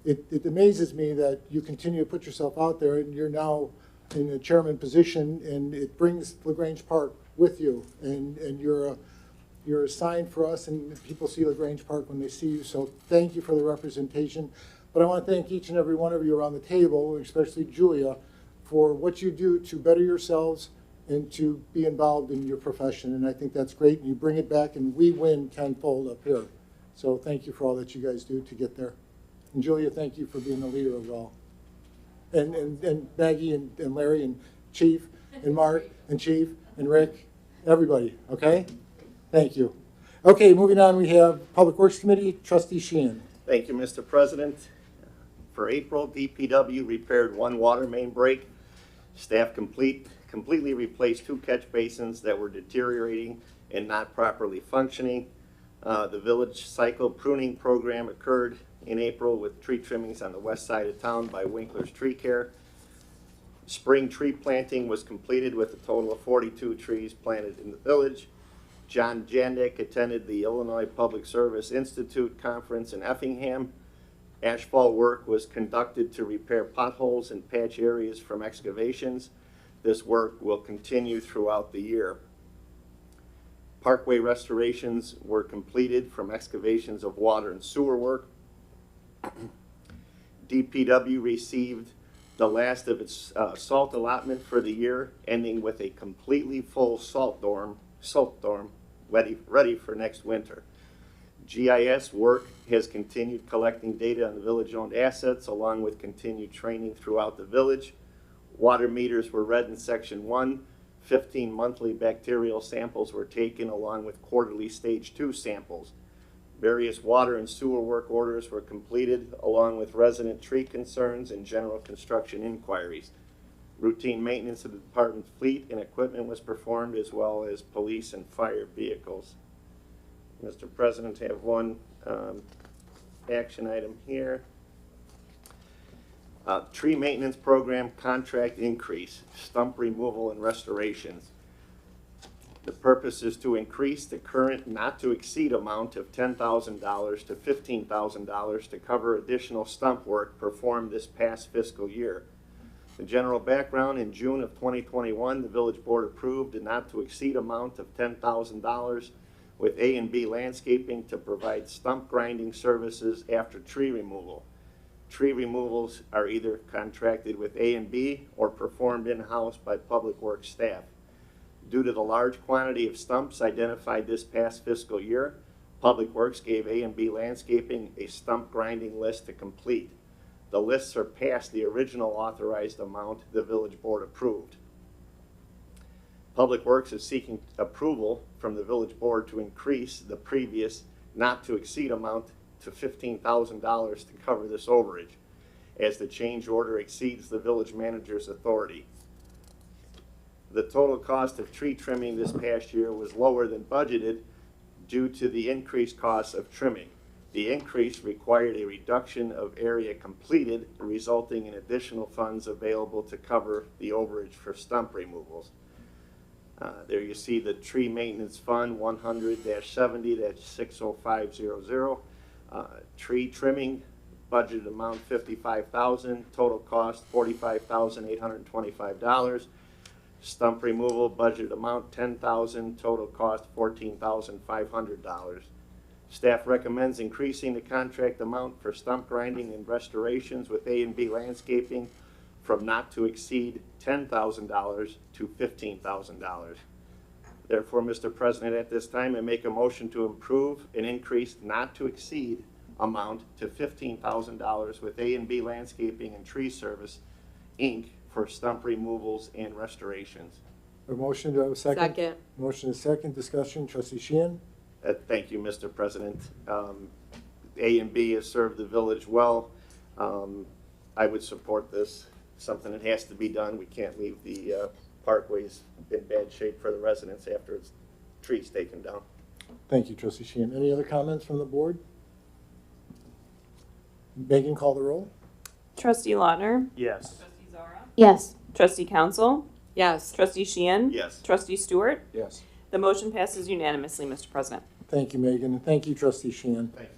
it amazes me that you continue to put yourself out there, and you're now in a chairman position, and it brings LaGrange Park with you, and you're a sign for us, and people see LaGrange Park when they see you. So thank you for the representation. But I want to thank each and every one of you around the table, especially Julia, for what you do to better yourselves and to be involved in your profession. And I think that's great. And you bring it back, and we win tenfold up here. So thank you for all that you guys do to get there. And Julia, thank you for being the leader of it all. And Maggie and Larry and Chief and Mark and Chief and Rick, everybody, okay? Thank you. Okay, moving on, we have Public Works Committee, Trustee Sheehan. Thank you, Mr. President. For April, DPW repaired one water main break. Staff completely replaced 2 catch basins that were deteriorating and not properly functioning. The village cycle pruning program occurred in April with tree trimmings on the west side of town by Winkler's Tree Care. Spring tree planting was completed with a total of 42 trees planted in the village. John Jandik attended the Illinois Public Service Institute conference in Effingham. Asphalt work was conducted to repair potholes and patch areas from excavations. This work will continue throughout the year. Parkway restorations were completed from excavations of water and sewer work. DPW received the last of its salt allotment for the year, ending with a completely full salt dorm ready for next winter. GIS work has continued collecting data on the village-owned assets, along with continued training throughout the village. Water meters were read in Section 1. 15 monthly bacterial samples were taken, along with quarterly Stage 2 samples. Various water and sewer work orders were completed, along with resident tree concerns and general construction inquiries. Routine maintenance of the department's fleet and equipment was performed, as well as police and fire vehicles. Mr. President, I have one action item here. Tree maintenance program contract increase, stump removal and restorations. The purpose is to increase the current not to exceed amount of $10,000 to $15,000 to cover additional stump work performed this past fiscal year. The general background: in June of 2021, the village board approved a not to exceed amount of $10,000 with A&B Landscaping to provide stump grinding services after tree removal. Tree removals are either contracted with A&B or performed in-house by Public Works staff. Due to the large quantity of stumps identified this past fiscal year, Public Works gave A&B Landscaping a stump grinding list to complete. The list surpassed the original authorized amount the village board approved. Public Works is seeking approval from the village board to increase the previous not to exceed amount to $15,000 to cover this overage, as the change order exceeds the village manager's authority. The total cost of tree trimming this past year was lower than budgeted due to the increased costs of trimming. The increase required a reduction of area completed, resulting in additional funds available to cover the overage for stump removals. There you see the tree maintenance fund 100-70-60500. Tree trimming budget amount $55,000, total cost $45,825. Stump removal budget amount $10,000, total cost $14,500. Staff recommends increasing the contract amount for stump grinding and restorations with A&B Landscaping from not to exceed $10,000 to $15,000. Therefore, Mr. President, at this time, I make a motion to approve an increase not to exceed amount to $15,000 with A&B Landscaping and Tree Service, Inc. for stump removals and restorations. A motion, do I have a second? Second. Motion is second, discussion, trustee Sheehan? Thank you, Mr. President. A&B has served the village well. I would support this, something that has to be done. We can't leave the parkways in bad shape for the residents after its trees taken down. Thank you, trustee Sheehan. Any other comments from the board? Megan, call the roll. Trustee Lautner. Yes. Yes. Trustee Council. Yes. Trustee Sheehan. Yes. Trustee Stewart. Yes. The motion passes unanimously, Mr. President. Thank you, Megan, and thank you, trustee Sheehan. Thank you.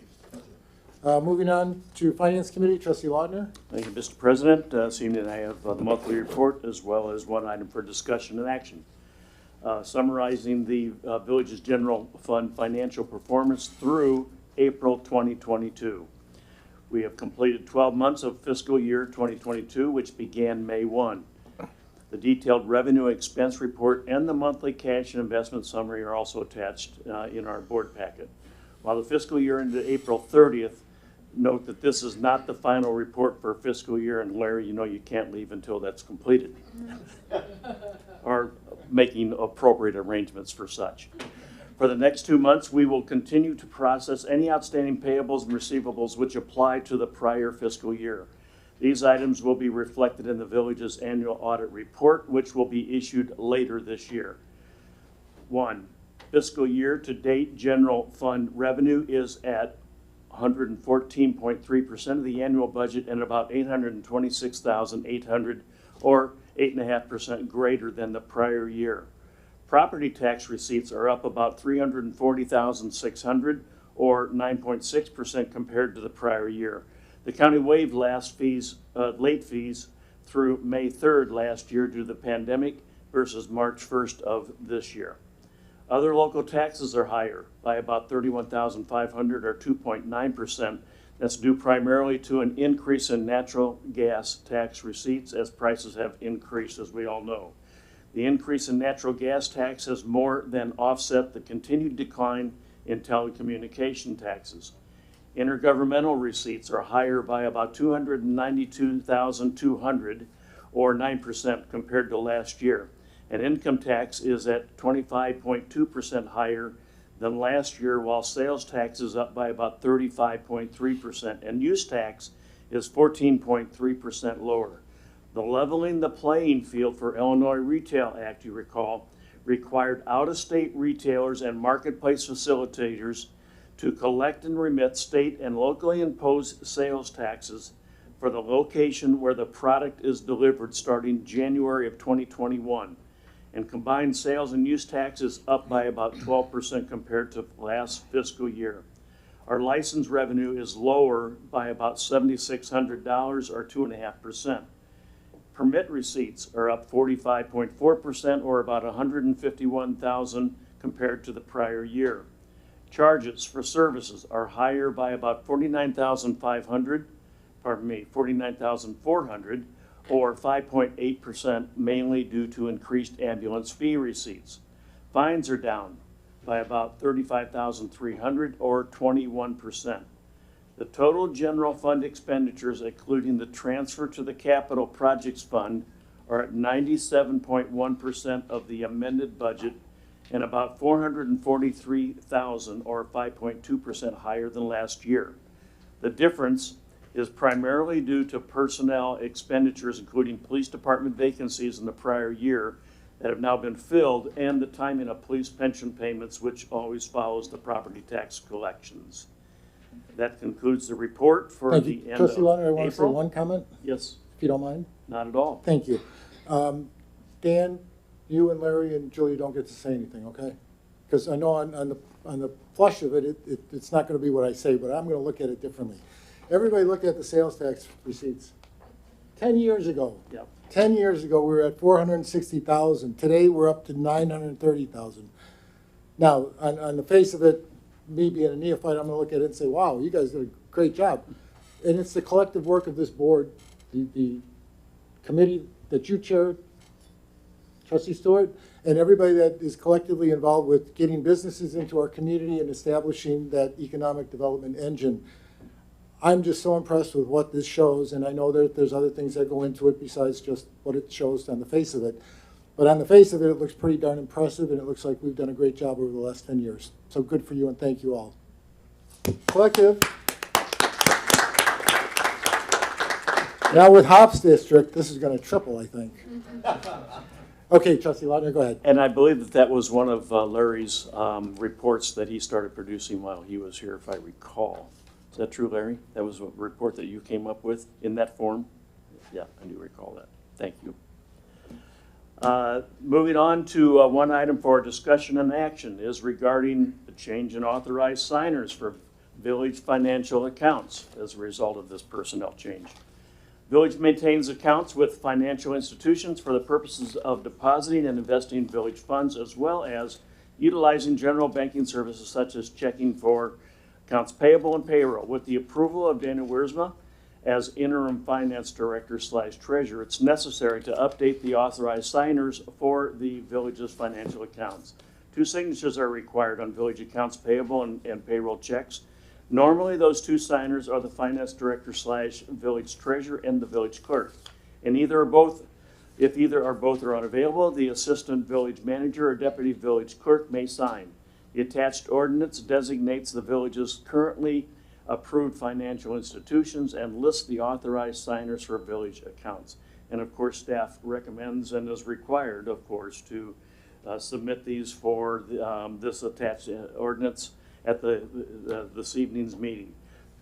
Moving on to Finance Committee, trustee Lautner. Thank you, Mr. President. This evening I have the monthly report as well as one item for discussion and action. Summarizing the village's general fund financial performance through April 2022. We have completed 12 months of fiscal year 2022, which began May 1. The detailed revenue expense report and the monthly cash and investment summary are also attached in our board packet. While the fiscal year ended April 30th, note that this is not the final report for fiscal year, and Larry, you know you can't leave until that's completed. Or making appropriate arrangements for such. For the next 2 months, we will continue to process any outstanding payables and receivables which apply to the prior fiscal year. These items will be reflected in the village's annual audit report, which will be issued later this year. 1. Fiscal year to date general fund revenue is at 114.3% of the annual budget and about $826,800 or 8.5% greater than the prior year. Property tax receipts are up about $340,600 or 9.6% compared to the prior year. The county waived late fees through May 3rd last year due to the pandemic versus March 1st of this year. Other local taxes are higher by about $31,500 or 2.9%. That's due primarily to an increase in natural gas tax receipts as prices have increased, as we all know. The increase in natural gas tax has more than offset the continued decline in telecommunication taxes. Intergovernmental receipts are higher by about $292,200 or 9% compared to last year. And income tax is at 25.2% higher than last year, while sales tax is up by about 35.3%, and use tax is 14.3% lower. The Leveling the Playing Field for Illinois Retail Act, you recall, required out-of-state retailers and marketplace facilitators to collect and remit state and locally imposed sales taxes for the location where the product is delivered starting January of 2021. And combined sales and use tax is up by about 12% compared to last fiscal year. Our license revenue is lower by about $7,600 or 2.5%. Permit receipts are up 45.4% or about $151,000 compared to the prior year. Charges for services are higher by about $49,400 or 5.8%, mainly due to increased ambulance fee receipts. Fines are down by about $35,300 or 21%. The total general fund expenditures, including the transfer to the capital projects fund, are at 97.1% of the amended budget and about $443,000 or 5.2% higher than last year. The difference is primarily due to personnel expenditures, including police department vacancies in the prior year that have now been filled, and the timing of police pension payments, which always follows the property tax collections. That concludes the report for Thank the you. end Trustee of Lautner, I want to say April. one comment, Yes, if you don't mind. not at all. Thank you. Dan, you and Larry and Julie don't get to say anything, okay? Because I know on the flush of it, it's not going to be what I say, but I'm going to look at it differently. Everybody look at the sales tax receipts. 10 years ago, Yep. 10 years ago, we were at 460,000. Today, we're up to 930,000. Now, on the face of it, me being a neophyte, I'm going to look at it and say, wow, you guys did a great job. And it's the collective work of this board, the committee that you chair, Trustee Stewart, and everybody that is collectively involved with getting businesses into our community and establishing that economic development engine. I'm just so impressed with what this shows, and I know that there's other things that go into it besides just what it shows on the face of it. But on the face of it, it looks pretty darn impressive, and it looks like we've done a great job over the last 10 years. So good for you, and thank you all. Collective. Now with Hops District, this is going to triple, I think. Okay, Trustee Lautner, go ahead. And I believe that was one of Larry's reports that he started producing while he was here, if I recall. Is that true, Larry? That was a report that you came up with in that form? Yeah, I do recall that. Thank you. Moving on to one item for discussion and action is regarding the change in authorized signers for village financial accounts as a result of this personnel change. Village maintains accounts with financial institutions for the purposes of depositing and investing village funds, as well as utilizing general banking services such as checking for accounts payable and payroll. With the approval of Daniel Wiersma as interim finance director / treasurer, it's necessary to update the authorized signers for the village's financial accounts. 2 signatures are required on village accounts payable and payroll checks. Normally, those 2 signers are the finance director / village treasurer and the village clerk. And either or both, if either or both are unavailable, the assistant village manager or deputy village clerk may sign. The attached ordinance designates the village's currently approved financial institutions and lists the authorized signers for village accounts. And of course, staff recommends and is required, of course, to submit these for this attached ordinance at this evening's meeting.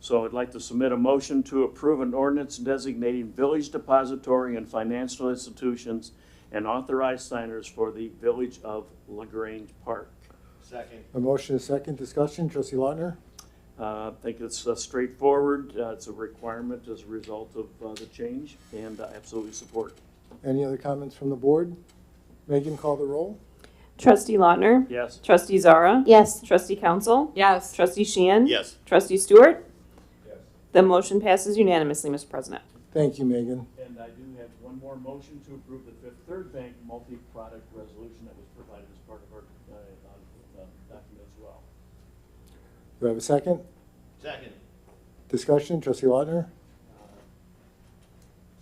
So I'd like to submit a motion to approve an ordinance designating village depository and financial institutions and authorized signers for the village of LaGrange Park. Second. A motion, a second discussion. Trustee Lautner? I think it's straightforward. It's a requirement as a result of the change, and I absolutely support. Any other comments from the board? Megan, call the roll. Trustee Lautner? Yes. Trustee Zara? Yes. Trustee Council? Yes. Trustee Sheehan? Yes. Trustee Stewart? Yes. The motion passes unanimously, Mr. President. Thank you, Megan. And I do have one more motion to approve the Fifth Third Bank multi-product resolution that was provided as part of our document as well. Do I have a second? Second. Discussion. Trustee Lautner?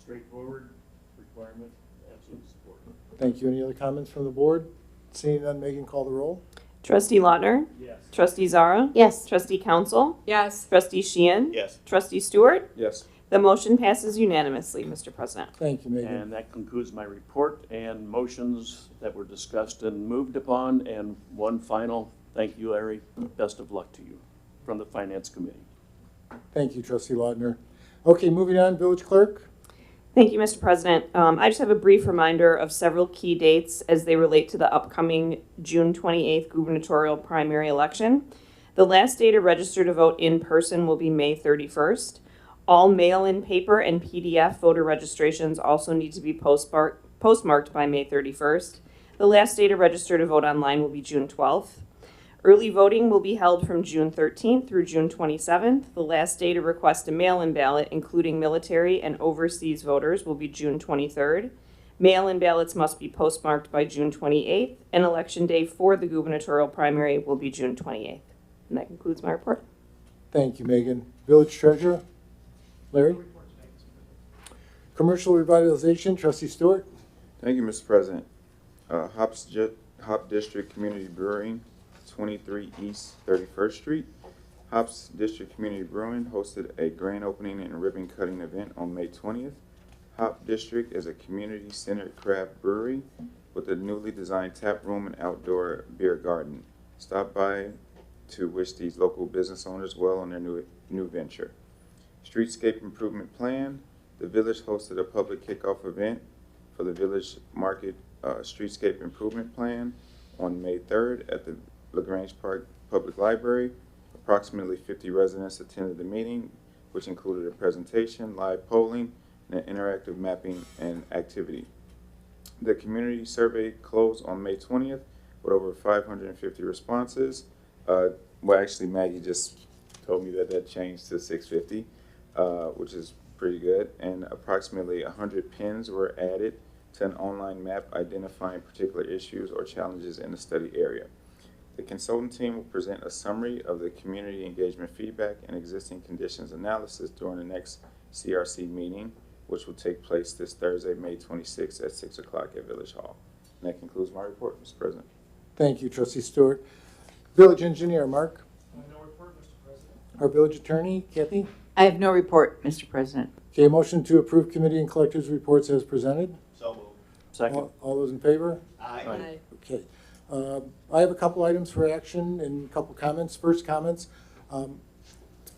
Straightforward requirement, absolutely support. Thank you. Any other comments from the board? Seeing none, Megan, call the roll. Trustee Lautner? Yes. Trustee Zara? Yes. Trustee Council? Yes. Trustee Sheehan? Yes. Trustee Stewart? Yes. The motion passes unanimously, Mr. President. Thank you, Megan. And that concludes my report and motions that were discussed and moved upon. And one final, thank you, Larry. Best of luck to you from the Finance Committee. Thank you, Trustee Lautner. Okay, moving on, Village Clerk. Thank you, Mr. President. I just have a brief reminder of several key dates as they relate to the upcoming June 28th gubernatorial primary election. The last day to register to vote in person will be May 31st. All mail-in paper and PDF voter registrations also need to be postmarked by May 31st. The last day to register to vote online will be June 12th. Early voting will be held from June 13th through June 27th. The last day to request a mail-in ballot, including military and overseas voters, will be June 23rd. Mail-in ballots must be postmarked by June 28th, and election day for the gubernatorial primary will be June 28th. And that concludes my report. Thank you, Megan. Village Treasurer, Larry. Commercial Revitalization, Trustee Stewart. Thank you, Mr. President. Hop District Community Brewing, 23 East 31st Street. Hops District Community Brewing hosted a grand opening and ribbon cutting event on May 20th. Hop District is a community-centered craft brewery with a newly designed tap room and outdoor beer garden. Stop by to wish these local business owners well on their new venture. Streetscape Improvement Plan. The village hosted a public kickoff event for the Village Market Streetscape Improvement Plan on May 3rd at the Grange Park Public Library. Approximately 50 residents attended the meeting, which included a presentation, live polling, and an interactive mapping and activity. The community survey closed on May 20th with over 550 responses. Well, actually, Maggie just told me that changed to 650, which is pretty good. And approximately 100 pins were added to an online map identifying particular issues or challenges in the study area. The consultant team will present a summary of the community engagement feedback and existing conditions analysis during the next CRC meeting, which will take place this Thursday, May 26th at 6 o'clock at Village Hall. And that concludes my report, Mr. President. Thank you, Trustee Stewart. Village Engineer, Mark. No report, Mr. President. Our Village Attorney, Kathy. I have no report, Mr. President. Okay, motion to approve committee and collectors reports as presented. So moved. Second. All those in favor? Aye. Okay. I have a couple items for action and a couple comments. First comments.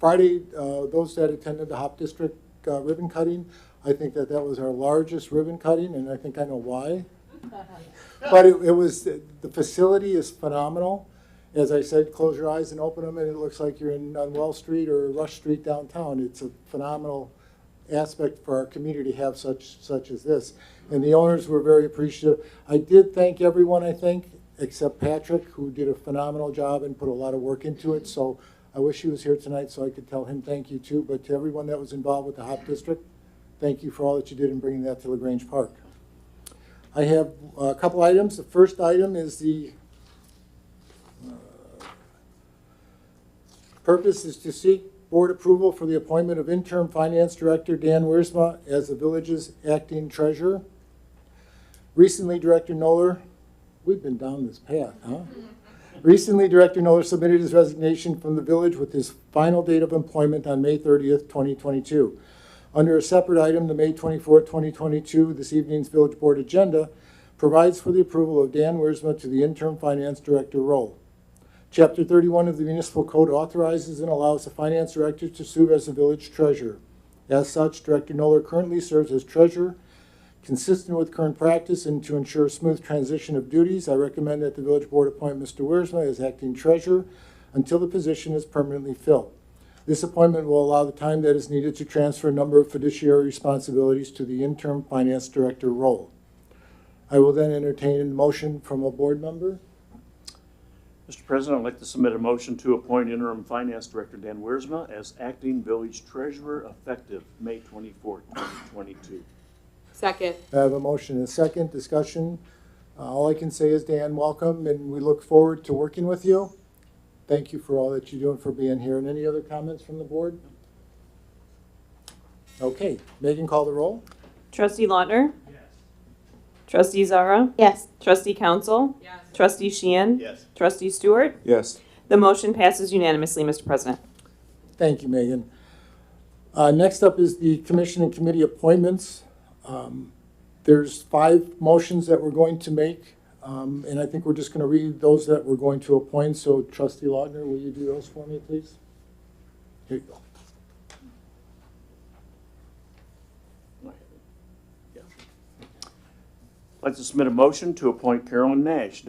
Friday, those that attended the Hop District ribbon cutting, I think that was our largest ribbon cutting, and I think I know why. But it was, the facility is phenomenal. As I said, close your eyes and open them, and it looks like you're on Wall Street or Rush Street downtown. It's a phenomenal aspect for our community to have such as this. And the owners were very appreciative. I did thank everyone, I think, except Patrick, who did a phenomenal job and put a lot of work into it. So I wish he was here tonight so I could tell him thank you too. But to everyone that was involved with the Hop District, thank you for all that you did in bringing that to LaGrange Park. I have a couple items. The first item is the purpose is to seek board approval for the appointment of interim finance director Dan Wiersma as the village's acting treasurer. Recently, Director Noller, we've been down this path, huh? Recently, Director Noller submitted his resignation from the village with his final date of employment on May 30th, 2022. Under a separate item, the May 24th, 2022, this evening's village board agenda provides for the approval of Dan Wiersma to the interim finance director role. Chapter 31 of the Municipal Code authorizes and allows the finance director to serve as the village treasurer. As such, Director Noller currently serves as treasurer. Consistent with current practice and to ensure a smooth transition of duties, I recommend that the village board appoint Mr. Wiersma as acting treasurer until the position is permanently filled. This appointment will allow the time that is needed to transfer a number of fiduciary responsibilities to the interim finance director role. I will then entertain a motion from a board member. Mr. President, I'd like to submit a motion to appoint interim finance director Dan Wiersma as acting village treasurer effective May 24th, 2022. Second. I have a motion and a second. Discussion. All I can say is, Dan, welcome, and we look forward to working with you. Thank you for all that you're doing for being here. And any other comments from the board? Okay. Megan, call the roll. Trustee Lautner? Yes. Trustee Zara? Yes. Trustee Council? Yes. Trustee Sheehan? Yes. Trustee Stewart? Yes. The motion passes unanimously, Mr. President. Thank you, Megan. Next up is the commission and committee appointments. There's 5 motions that we're going to make, and I think we're just going to read those that we're going to appoint. So, Trustee Lautner, will you do those for me, please? Here you go. I'd like to submit a motion to appoint Carolyn Nash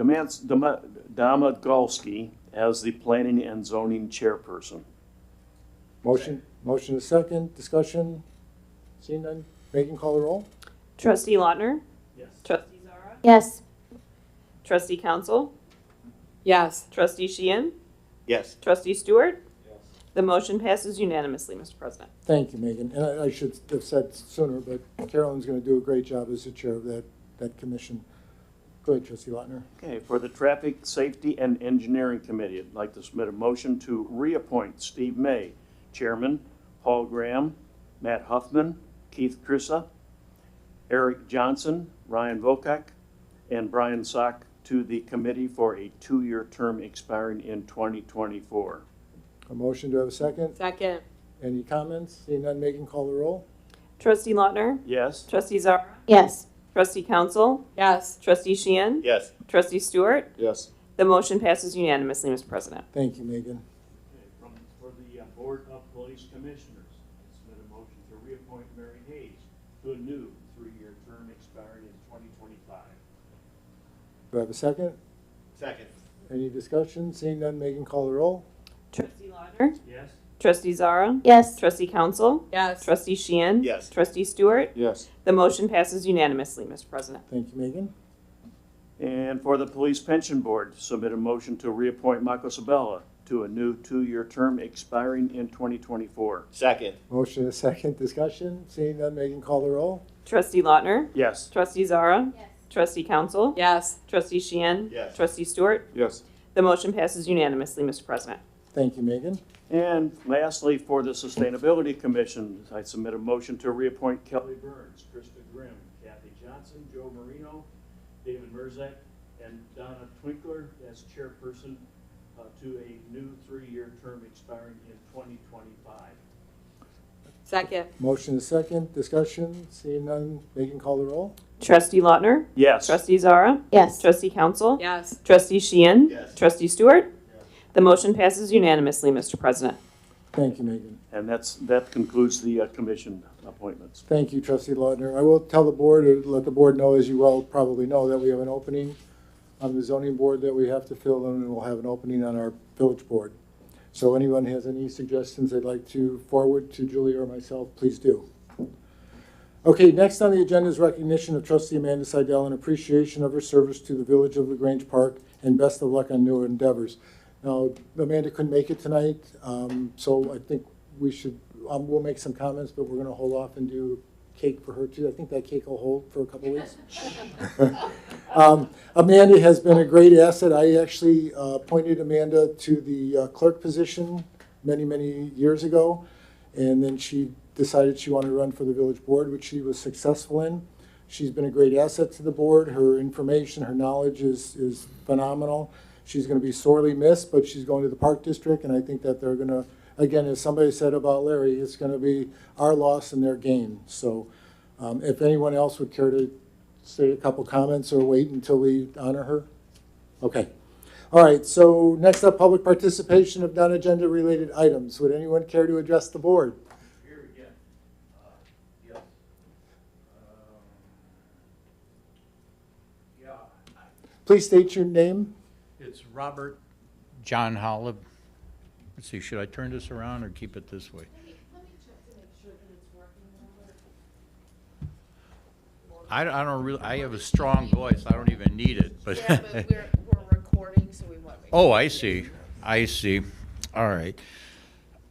Domagolski as the planning and zoning chairperson. Motion a second. Discussion. Seeing none. Megan, call the roll. Trustee Lautner? Yes. Trustee Zara? Yes. Trustee Council? Yes. Trustee Sheehan? Yes. Trustee Stewart? Yes. The motion passes unanimously, Mr. President. Thank you, Megan. And I should have said sooner, but Carolyn's going to do a great job as the chair of that commission. Go ahead, Trustee Lautner. Okay, for the Traffic Safety and Engineering Committee, I'd like to submit a motion to reappoint Steve May, Chairman, Paul Graham, Matt Huffman, Keith Krissa, Eric Johnson, Ryan Vokak, and Brian Sock to the committee for a 2-year term expiring in 2024. A motion, do I have a second? Second. Any comments? Seeing none, Megan, call the roll. Trustee Lautner? Yes? Trustee Zara? Yes. Trustee Council? Yes. Trustee Sheehan? Yes. Trustee Stewart? Yes. The motion passes unanimously, Mr. President. Thank you, Megan. Okay, for the Board of Police Commissioners, I submit a motion to reappoint Mary Hayes to a new 3-year term expiring in 2025. Do I have a second? Second. Any discussion? Seeing none, Megan, call the roll. Trustee Lauder? Yes? Trustee Zara? Yes. Trustee Council? Yes. Trustee Sheehan? Yes. Trustee Stewart? Yes. The motion passes unanimously, Mr. President. Thank you, Megan. And for the Police Pension Board, submit a motion to reappoint Michael Sabella to a new 2-year term expiring in 2024. Second. Motion is second. Discussion? Seeing none, Megan, call the roll. Trustee Lautner? Yes. Trustee Zara? Yes. Trustee Council? Yes. Trustee Sheehan? Yes. Trustee Stewart? Yes. The motion passes unanimously, Mr. President. Thank you, Megan. And lastly, for the Sustainability Commission, I submit a motion to reappoint Kelly Burns, Krista Grimm, Kathy Johnson, Joe Marino, David Merzak, and Donna Twinkler as chairperson to a new 3-year term expiring in 2025. Second. Motion is second. Discussion? Seeing none, Megan, call the roll. Trustee Lautner? Yes. Trustee Zara? Yes. Trustee Council? Yes. Trustee Sheehan? Yes. Trustee Stewart? The motion passes unanimously, Mr. President. Thank you, Megan. And that concludes the commission appointments. Thank you, Trustee Lautner. I will tell the board, or let the board know, as you well probably know, that we have an opening on the zoning board that we have to fill, and we'll have an opening on our village board. So anyone has any suggestions they'd like to forward to Julie or myself, please do. Okay, next on the agenda is recognition of Trustee Amanda Seidel and appreciation of her service to the village of Grange Park, and best of luck on new endeavors. Now, Amanda couldn't make it tonight, so I think we should, we'll make some comments, but we're gonna hold off and do cake for her too. I think that cake will hold for a couple weeks. Amanda has been a great asset. I actually appointed Amanda to the clerk position many, many years ago, and then she decided she wanted to run for the village board, which she was successful in. She's been a great asset to the board. Her information, her knowledge is phenomenal. She's going to be sorely missed, but she's going to the Park District, and I think that they're going to, again, as somebody said about Larry, it's going to be our loss and their gain. So if anyone else would care to say a couple comments or wait until we honor her? Okay. All right, so next up, public participation of non-agenda related items. Would anyone care to address the board? Here again. Yes. Yeah. Please state your name. It's Robert John Hollib. Let's see, should I turn this around or keep it this way? Let me check to make sure that it's working. I don't really, I have a strong voice, I don't even need it, but. Yeah, but we're recording, so we want to make Oh, I see, I see. All right.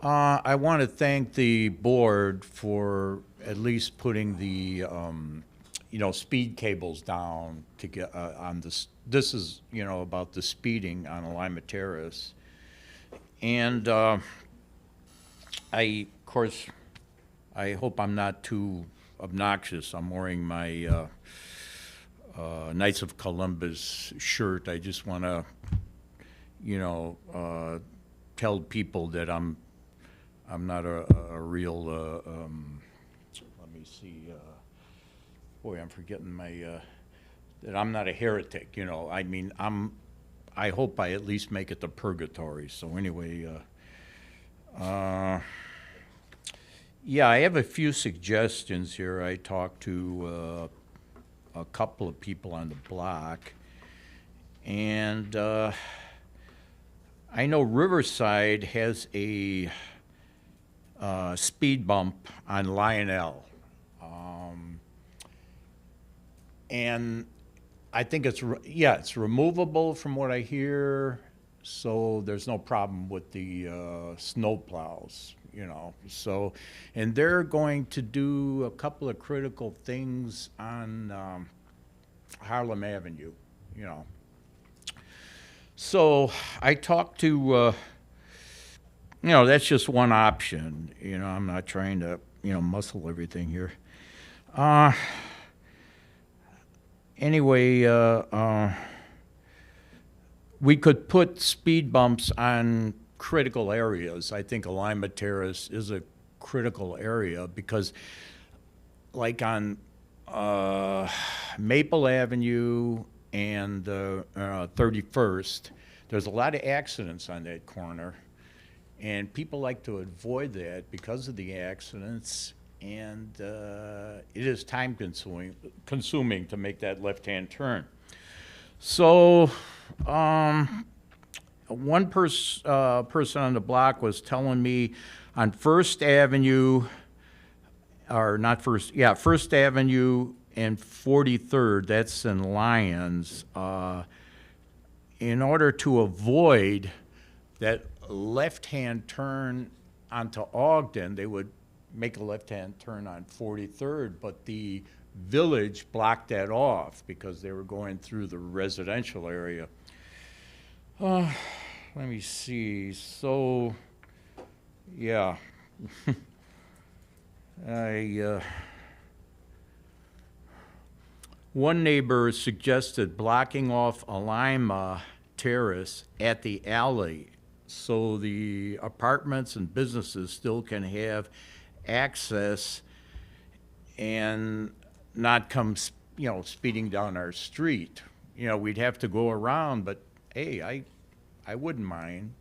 I want to thank the board for at least putting the, speed cables down to get, on this. This is, about the speeding on Lima Terrace. And of course, I hope I'm not too obnoxious. I'm wearing my Knights of Columbus shirt. I just want to, tell people that I'm not a real. Let me see. Boy, I'm forgetting my. That I'm not a heretic. I mean, I hope I at least make it to purgatory. So anyway, yeah, I have a few suggestions here. I talked to a couple of people on the block, and I know Riverside has a speed bump on Lionel, and I think it's removable from what I hear, so there's no problem with the snow plows, So, and they're going to do a couple of critical things on Harlem Avenue, So I talked to, that's just one option. I'm not trying to, muscle everything here. Anyway, we could put speed bumps on critical areas. I think Lima Terrace is a critical area because, like on Maple Avenue and 31st. There's a lot of accidents on that corner, and people like to avoid that because of the accidents, and it is time consuming to make that left-hand turn. So one person on the block was telling me on First Avenue, or not First, yeah, First Avenue and 43rd, that's in Lyons, in order to avoid that left-hand turn onto Ogden, they would make a left-hand turn on 43rd, but the village blocked that off because they were going through the residential area. Let me see, so, yeah. One neighbor suggested blocking off Alima Terrace at the alley so the apartments and businesses still can have access and not come, speeding down our street. We'd have to go around, but hey, I wouldn't mind,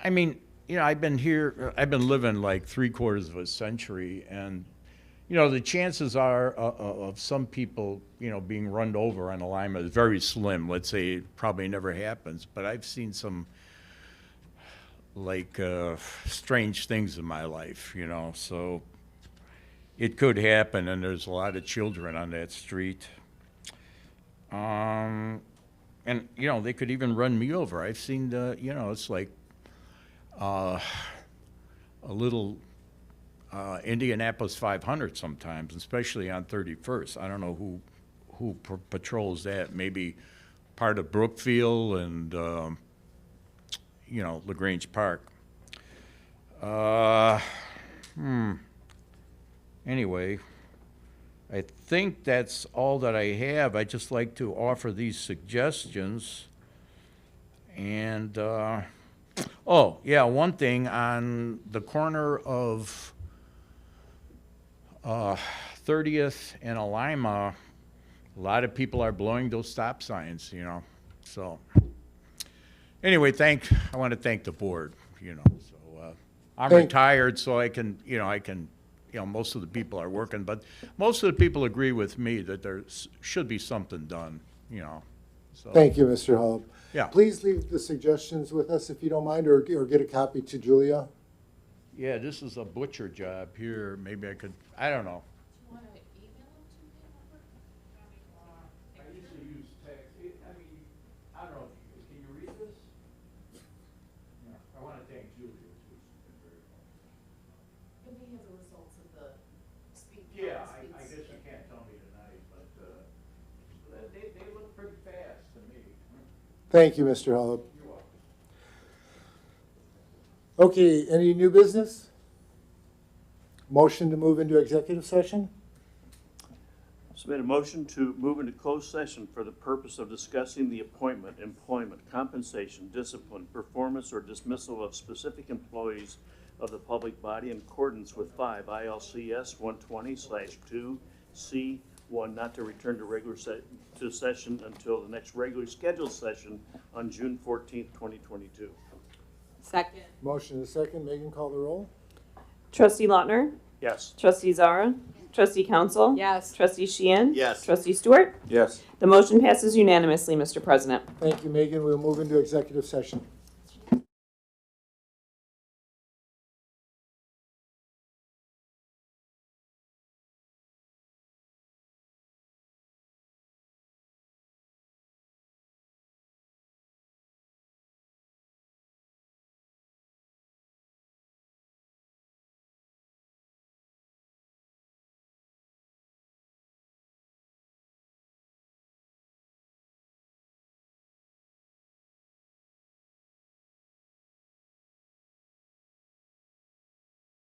I mean, I've been living like 3/4 of a century, and the chances are of some people, being run over on Alima is very slim. Let's say it probably never happens, but I've seen some strange things in my life, so it could happen, and there's a lot of children on that street. And, they could even run me over. I've seen it's like a little Indianapolis 500 sometimes, especially on 31st. I don't know who patrols that. Maybe part of Brookfield and, LaGrange Park. Anyway, I think that's all that I have. I'd just like to offer these suggestions. And, oh, yeah, one thing on the corner of 30th and Alima, a lot of people are blowing those stop signs, so. Anyway, I want to thank the board, so I'm retired, so I can, most of the people are working, but most of the people agree with me that there should be something done, so. Thank you, Mr. Hall. Yeah. Please leave the suggestions with us if you don't mind, or get a copy to Julia. Yeah, this is a butcher job here. Maybe I could, I don't know. I used to use text. I don't know. Can you read this? Yeah. I want to thank Julia. Who's been very helpful. And we have the results of the speed. Yeah, I guess you can't tell me tonight, but they look pretty fast to me. Thank you, Mr. Hall. You're welcome. Okay, any new business? Motion to move into executive session? Submit a motion to move into closed session for the purpose of discussing the appointment, employment, compensation, discipline, performance, or dismissal of specific employees of the public body in accordance with 5 ILCS 120/2C1, not to return to regular session until the next regularly scheduled session on June 14th, 2022. Second. Motion is second. Megan, call the roll. Trustee Lautner? Yes. Trustee Zara? Trustee Council? Yes. Trustee Sheehan? Yes. Trustee Stewart? Yes. The motion passes unanimously, Mr. President. Thank you, Megan. We'll move into executive session.